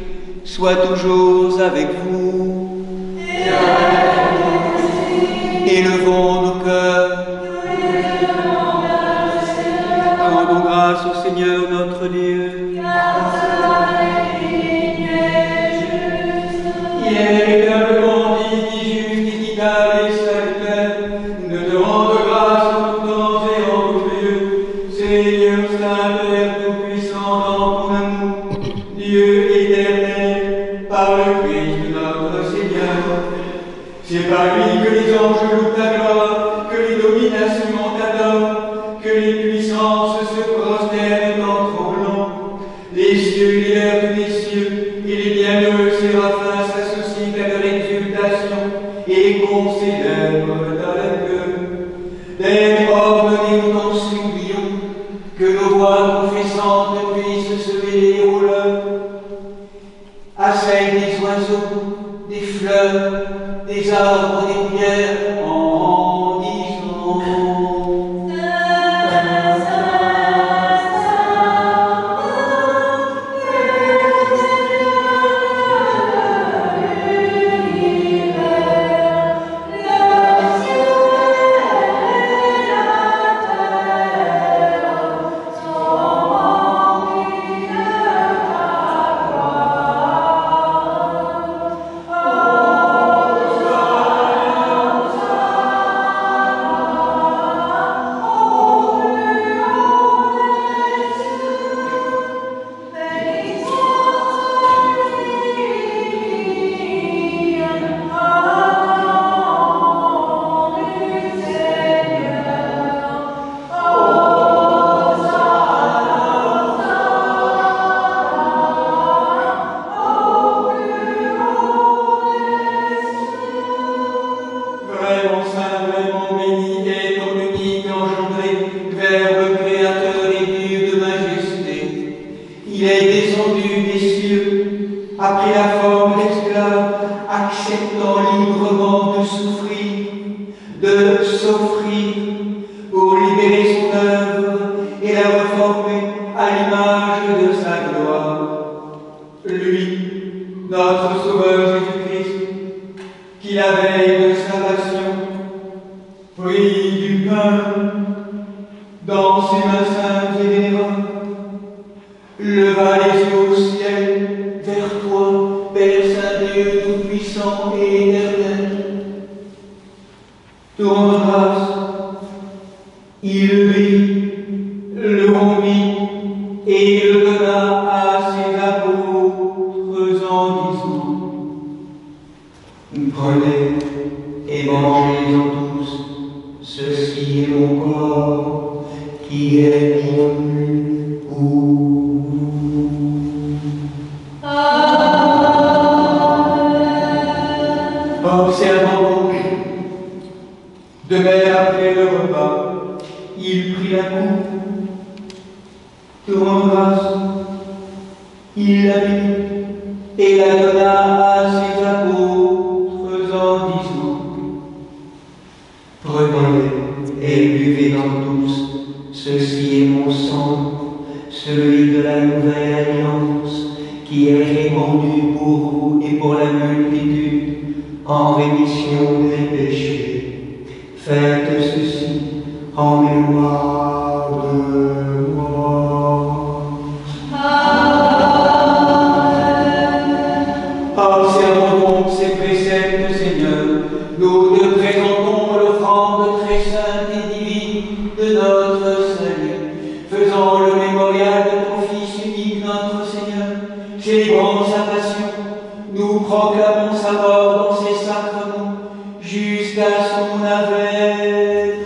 soient toujours avec vous. Élevons nos cœurs. Rendons grâce au Seigneur notre Dieu. Il est véritablement digne, juste, équitable et salutaire de te rendre grâce en tout temps et en tout lieu, Seigneur Saint Père Tout-Puissant dans ton amour, Dieu éternel, par le Christ notre Seigneur. C'est par lui que les anges louent ta gloire, que les dominations t'adorent, que les puissances se prosternent en tremblant, les cieux, les airs des cieux, et les bienheureux séraphins s'associent à leur exultation et considèrent dans leur cœur. D'être ordonnés, nous t'en supplions, que nos voix confessantes puissent se mêler aux leurs, à celles des oiseaux, des fleurs, des arbres, des pierres, en disant Observons donc, de même après le le repas, il prit la coupe, te rend grâce, il la but et la donna à ses apôtres en disant: prenez et buvez-en tous, ceci est mon sang, celui de la nouvelle alliance, qui est répandu pour vous et pour la multitude en rémission des péchés. Faites ceci en mémoire de moi. Observons donc ces préceptes, Seigneur. Nous te présentons l'offrande très sainte et divine de notre salut. Faisons le mémorial de ton Fils unique, notre Seigneur. Célébrons sa passion. Nous proclamons sa mort dans ses sacrements jusqu'à son avènement.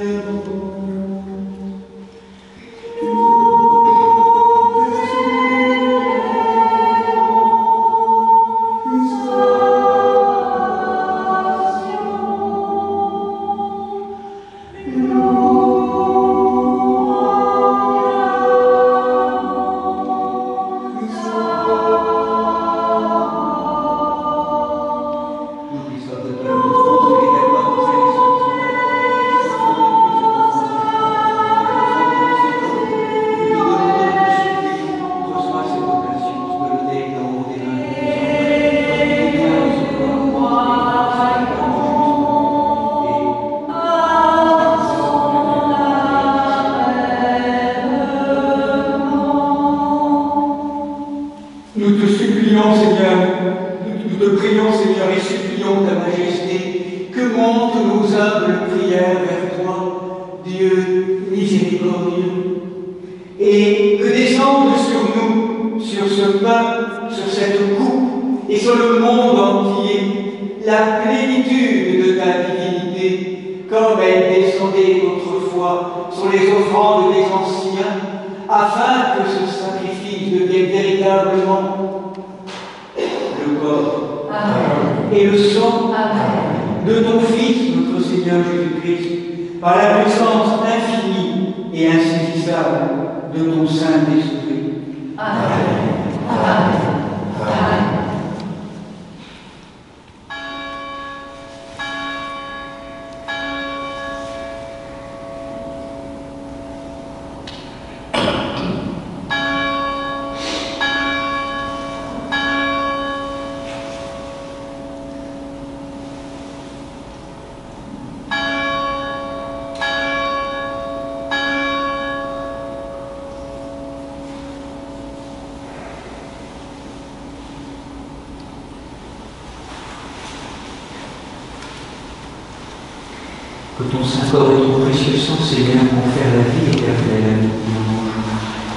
Que ton Saint-Corps et ton précieux sang, Seigneur, confèrent la vie éternelle à nous qui en mangeons,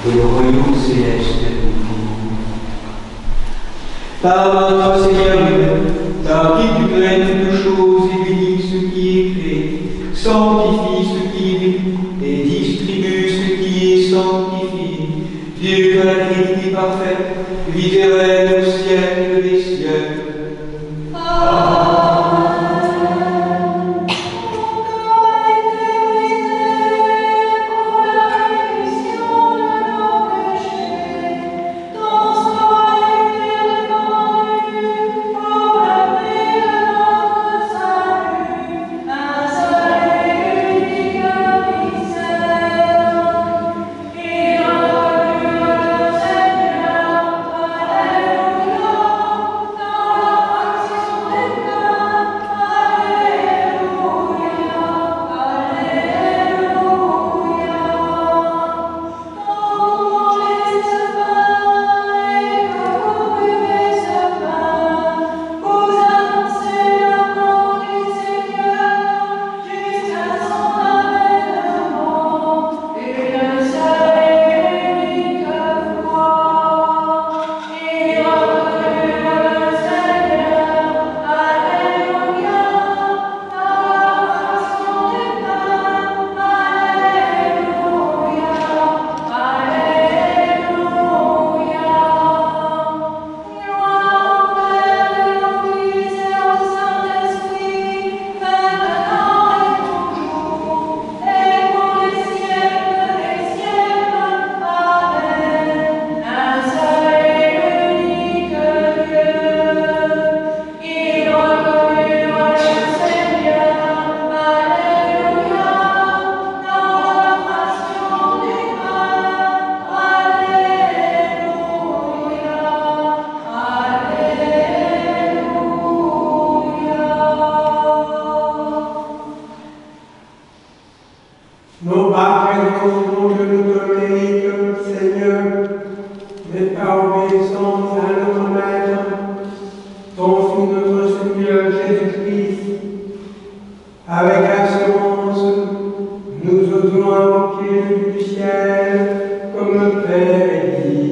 et le royaume céleste à nous qui en mangeons. Par notre Seigneur, par qui tu crées toutes choses et bénis ce qui est créé, sanctifie ce qui est vu, et distribue ce qui est sanctifié. Dieu de la Trinité parfaite, vivrai au siècle des siècles. Alléluia. Non pas raison dont je nous te mérite, Seigneur, mais par obéissance à notre Maître, ton Fils notre Seigneur Jésus-Christ. Avec assurance, nous osons invoquer du ciel comme le Père est dit.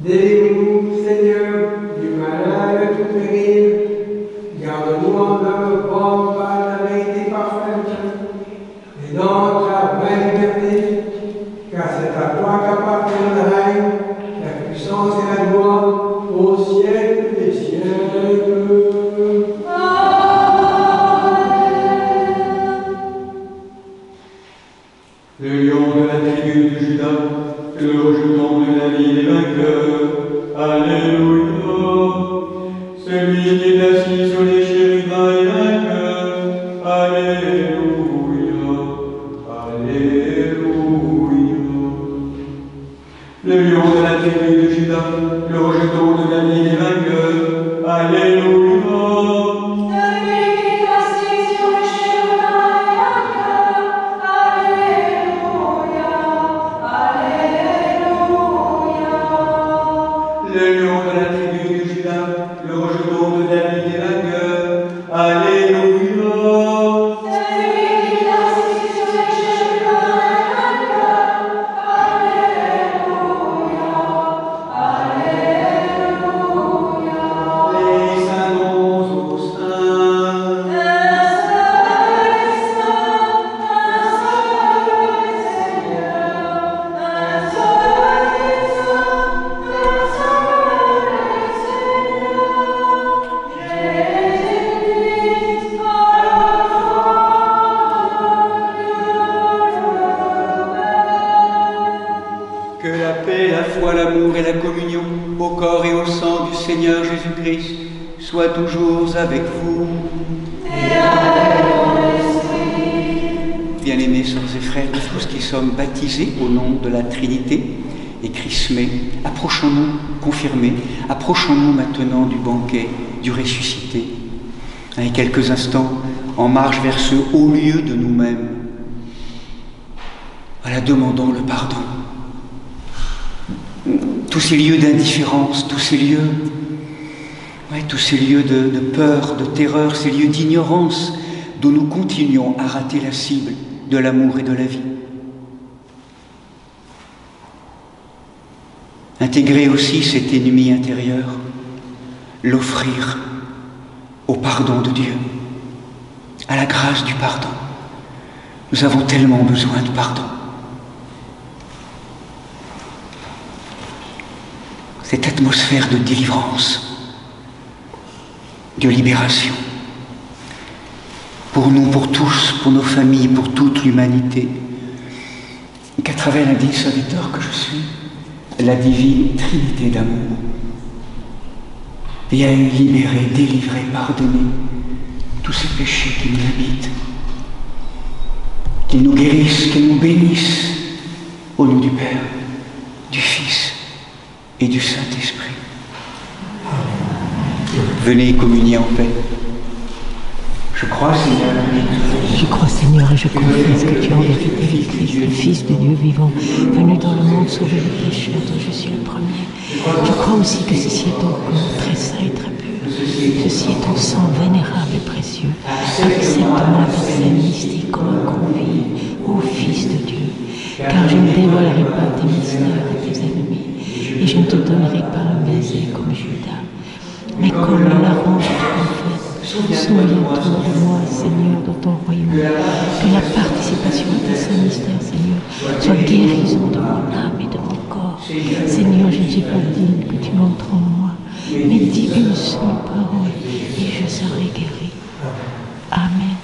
Délivrez-nous, Seigneur, du malin et tout péril. Garde-nous en œuvre propre par la vérité parfaite et dans ta vraie liberté, car c'est à toi qu'appartient le règne, la puissance et la gloire au siècle des siècles. Le lion de la tribu de Judas, le rejeton de la vie des vainqueurs. Alléluia. Celui qui est assis sur les chérubins est vainqueur. Alléluia. Alléluia. Le lion de la tribu de Judas, le rejeton de la vie des vainqueurs. Alléluia. Le lion de la tribu de Judas, le rejeton de David des vainqueurs. Alléluia. Celui qui est assis sur les chérubins est vainqueur. Alléluia. Alléluia. Les saints aux saints. Un seul est saint, un seul est Seigneur, un seul est saint, un seul est Seigneur, Jésus-Christ, à la droite de Dieu le Père. Que la paix, la foi, l'amour et la communion au corps et au sang du Seigneur Jésus-Christ soient toujours avec vous. Et avec ton esprit. Bien-aimés sœurs et frères, nous tous qui sommes baptisés au nom de la Trinité et chrismés, approchons-nous, confirmés, approchons-nous maintenant du banquet du ressuscité. Avec quelques instants, en marche vers ce haut lieu de nous-mêmes. Voilà, demandons le pardon. Tous ces lieux d'indifférence, tous ces lieux, tous ces lieux de peur, de terreur, ces lieux d'ignorance dont nous continuons à rater la cible de l'amour et de la vie. Intégrer aussi cet ennemi intérieur, l'offrir au pardon de Dieu, à la grâce du pardon. Nous avons tellement besoin de pardon. Cette atmosphère de délivrance, de libération, pour nous, pour tous, pour nos familles, pour toute l'humanité, qu'à travers l'indigne serviteur que je suis, la divine Trinité d'amour vienne libérer, délivrer, pardonner tous ce péché qui nous habite, qu'il nous guérisse, qu'il nous bénisse, au nom du Père, du Fils et du Saint-Esprit. Venez communier en paix. Je crois, Seigneur, je crois, Seigneur, et je confesse que tu es en vérité le Christ, le Fils de Dieu vivant, venu dans le monde sauver les pécheurs, dont je suis le premier. Je crois aussi que ceci est ton corps, très saint et très pur. Ceci est ton sang vénérable et précieux. Accepte-moi par ces mystiques comme un convive, ô Fils de Dieu, car je ne dévoilerai pas tes mystères à tes ennemis, et je ne te donnerai pas un baiser comme Judas. Mais comme la ronge du prophète, souviens-toi de moi, Seigneur, dans ton royaume, que la participation à tes saints mystères, Seigneur, soit guérison de mon âme et de mon corps. Seigneur, je ne suis pas digne que tu entres en moi, mais dis une seule parole et je serai guéri. Amen.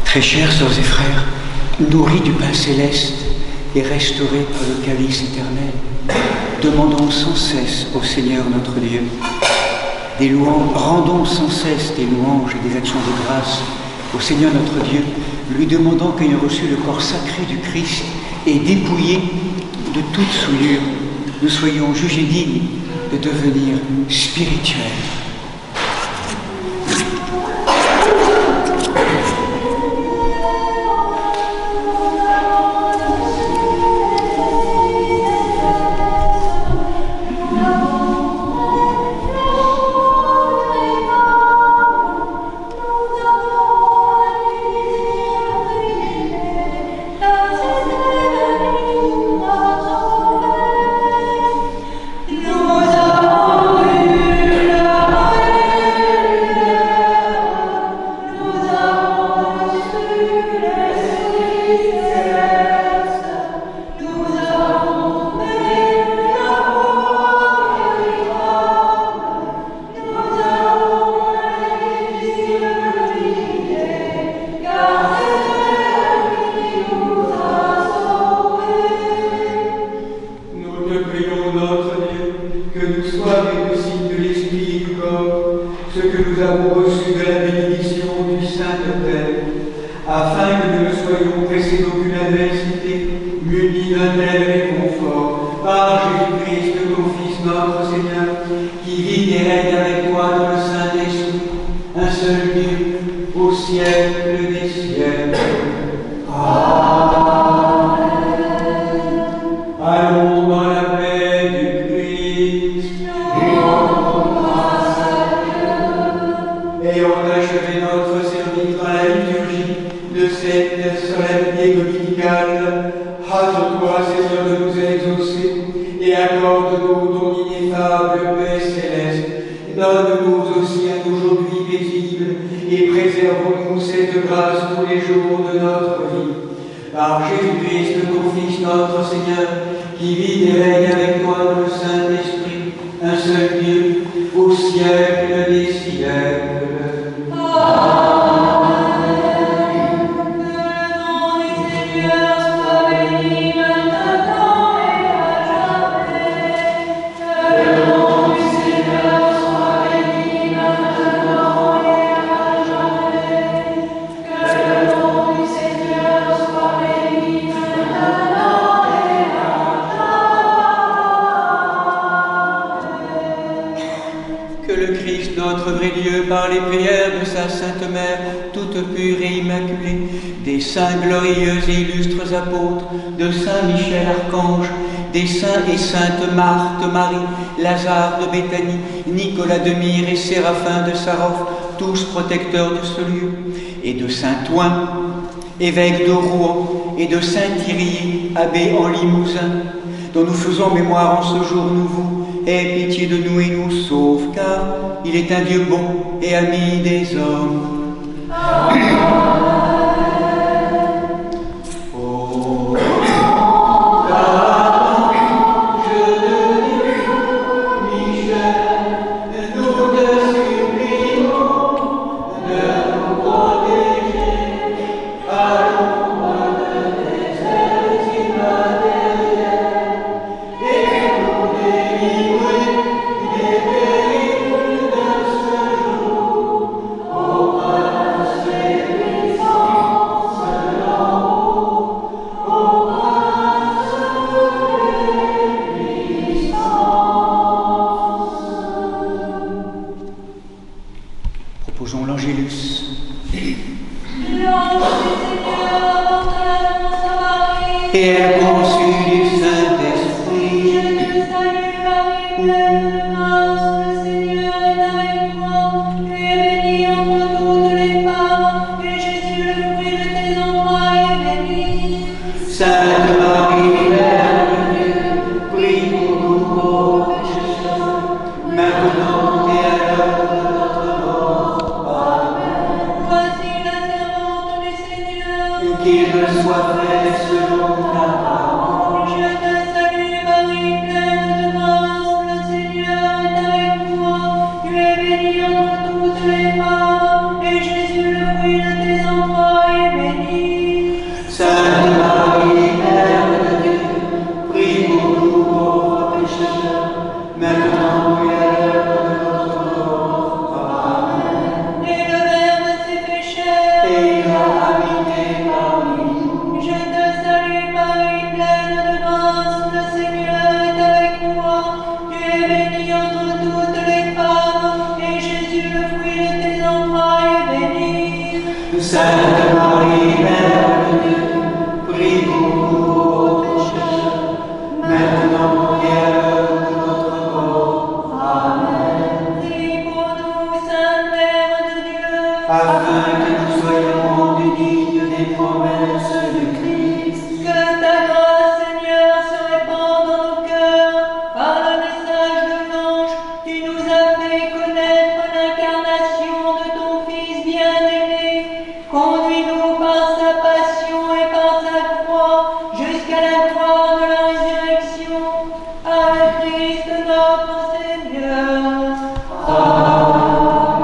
Très chers sœurs et frères, nourris du pain céleste et restaurés par le calice éternel, demandons sans cesse au Seigneur notre Dieu des louanges, rendons sans cesse des louanges et des actions de grâce au Seigneur notre Dieu, lui demandant qu'ayant reçu le corps sacré du Christ et dépouillé de toute souillure, nous soyons jugés dignes de devenir spirituels. Donne-nous aussi un aujourd'hui paisible et préservons-nous cette grâce tous les jours de notre vie. Par Jésus-Christ, ton Fils, notre Seigneur, qui vit et règne avec toi dans le Saint-Esprit, un seul Dieu, au siècle des siècles. Notre vrai Dieu, par les prières de sa Sainte Mère, toute pure et immaculée, des saints glorieux et illustres apôtres, de Saint Michel Archange, des saints et saintes Marthe, Marie, Lazare de Béthanie, Nicolas de Myre et Séraphin de Sarov, tous protecteurs de ce lieu, et de Saint Ouen, évêque de Rouen, et de Saint Thierry, abbé en Limousin, dont nous faisons mémoire en ce jour nouveau. Aie pitié de nous et nous sauve, car il est un Dieu bon et ami des hommes. Amen. Oh, l'ange de Dieu, Michel, nous te supplions de nous protéger à l'ombre de tes ailes immatérielles et nous délivrer des périls de ce jour. Ô prince et puissance d'en haut, ô prince et puissance. Proposons l'Angélus. Et elle conçut du Saint-Esprit. Sainte Marie, Mère de Dieu, prie pour nous pauvres pécheurs, maintenant et à l'heure de notre mort. Amen. Voici la servante du Seigneur. Qu'il me soit fait selon ta parole. Je te salue Marie, pleine de grâce, le Seigneur est avec toi. Tu es bénie entre toutes les femmes, et Jésus, le fruit de tes entrailles, est béni. Sainte Marie, Mère de Dieu, prie pour nous pauvres pécheurs, maintenant et à l'heure de notre mort. Amen. Et le Verbe s'est fait chair. Et il a habité parmi nous. Je te salue Marie, pleine de grâce, le Seigneur est avec toi. Tu es bénie entre toutes les femmes, et Jésus, le fruit de tes entrailles, est béni. Sainte Marie, Mère de Dieu, prie pour nous pauvres pécheurs, maintenant et à l'heure de notre mort. Amen. Prie pour nous, Sainte Mère de Dieu, Afin que nous soyons rendus dignes des promesses du Christ. que ta grâce, Seigneur, se répande dans nos cœurs. Par le message de l'ange, tu nous as fait connaître l'incarnation de ton Fils bien-aimé. Conduis-nous par sa passion et par sa croix jusqu'à la gloire de la résurrection. Par le Christ notre Seigneur. Amen.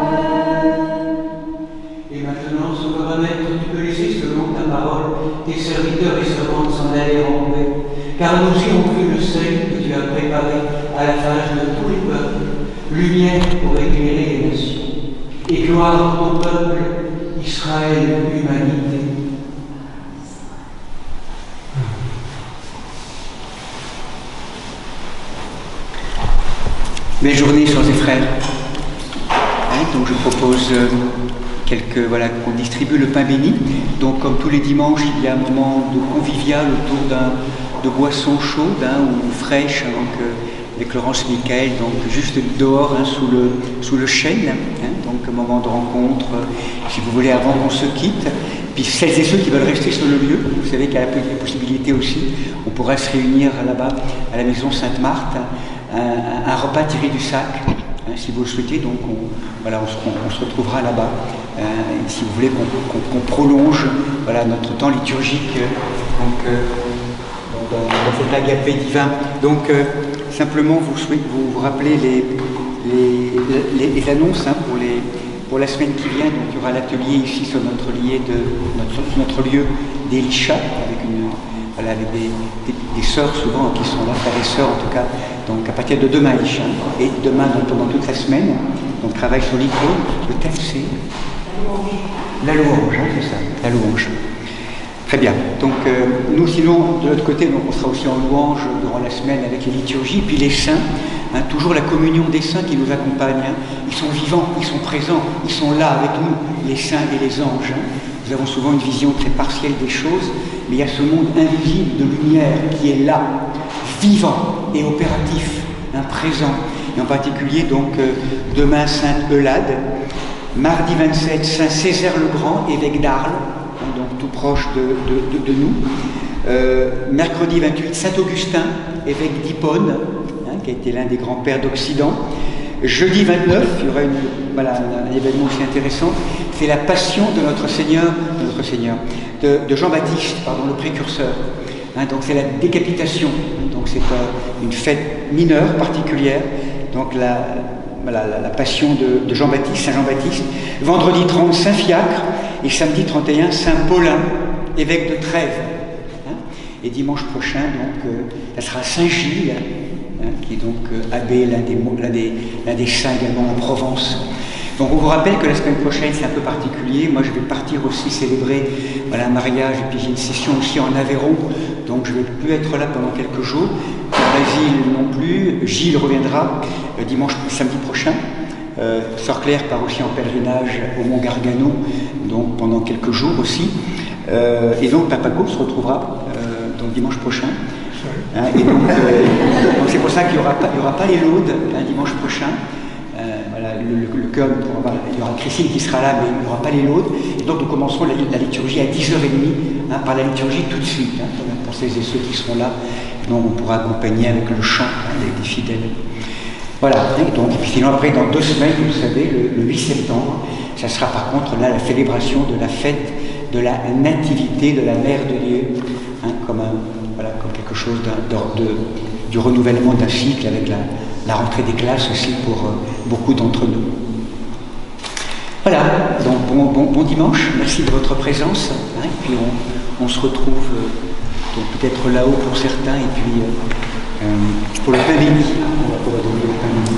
Et maintenant, souverain Maître, tu peux laisser selon ta parole tes serviteurs et servantes s'en aller en paix, car nous y avons vu le salut que tu as préparé à la face de tous les peuples, lumière pour éclairer les nations, et gloire pour ton peuple, Israël, l'humanité. Belle journée, sœurs et frères. Donc je propose qu'on distribue le pain béni. Donc comme tous les dimanches, il y a un moment de convivial autour de boissons chaudes ou fraîches, avec Laurence Michael, donc juste dehors sous le chêne, donc un moment de rencontre, si vous voulez, avant qu'on se quitte. Puis celles et ceux qui veulent rester sur le lieu, vous savez qu'il y a la possibilité aussi, on pourra se réunir là-bas à la maison Sainte-Marthe, un repas tiré du sac, si vous le souhaitez, donc on se retrouvera là-bas. Si vous voulez qu'on prolonge notre temps liturgique dans cet agapé divin. Donc simplement vous rappelez les annonces pour la semaine qui vient. Donc il y aura l'atelier ici sur notre lieu d'Elisha avec des sœurs souvent qui sont là, frères et sœurs en tout cas. Donc à partir de demain, Elisha, et demain pendant toute la semaine, on travaille sur l'icône. Le thème c'est la louange, c'est ça, la louange. Très bien. Donc nous sinon de l'autre côté, donc, on sera aussi en louange durant la semaine avec les liturgies, puis les saints, toujours la communion des saints qui nous accompagne. Ils sont vivants, ils sont présents, ils sont là avec nous, les saints et les anges. Nous avons souvent une vision très partielle des choses, mais il y a ce monde invisible de lumière qui est là, vivant et opératif, présent. Et en particulier donc demain Sainte Eulade, mardi 27 Saint Césaire le Grand, évêque d'Arles, donc tout proche de nous. Mercredi 28 Saint Augustin, évêque d'Hippone, qui a été l'un des grands-pères d'Occident. Jeudi 29, il y aura un événement aussi intéressant, c'est la passion de notre Seigneur, de Jean-Baptiste, le précurseur. Donc c'est la décapitation, donc c'est une fête mineure particulière, donc la passion de Jean-Baptiste, Saint Jean-Baptiste. Vendredi 30, Saint Fiacre, et samedi 31, Saint Paulin, évêque de Trèves. Et dimanche prochain, donc, ça sera Saint Gilles, qui est donc abbé, l'un des saints également en Provence. Donc on vous rappelle que la semaine prochaine c'est un peu particulier. Moi je vais partir aussi célébrer un mariage, et puis j'ai une session aussi en Aveyron, donc je ne vais plus être là pendant quelques jours. Basile non plus. Gilles reviendra samedi prochain. Sœur Claire part aussi en pèlerinage au Mont Gargano, donc pendant quelques jours aussi. Et donc Papago se retrouvera donc dimanche prochain. Et donc c'est pour ça qu'il n'y aura pas les laudes dimanche prochain. Le chœur, il y aura Christine qui sera là, mais il n'y aura pas les laudes. Et donc nous commencerons la liturgie à 10h30, par la liturgie tout de suite, pour celles et ceux qui seront là. Donc on pourra accompagner avec le chant des fidèles. Voilà, et puis sinon après dans 2 semaines, vous le savez, le 8 septembre, ça sera par contre là la célébration de la fête de la nativité de la Mère de Dieu, comme quelque chose du renouvellement d'un cycle avec la rentrée des classes aussi pour beaucoup d'entre nous. Voilà, donc bon dimanche, merci de votre présence, et puis on se retrouve donc peut-être là-haut pour certains, et puis pour le pain béni, on va pouvoir donner le pain béni.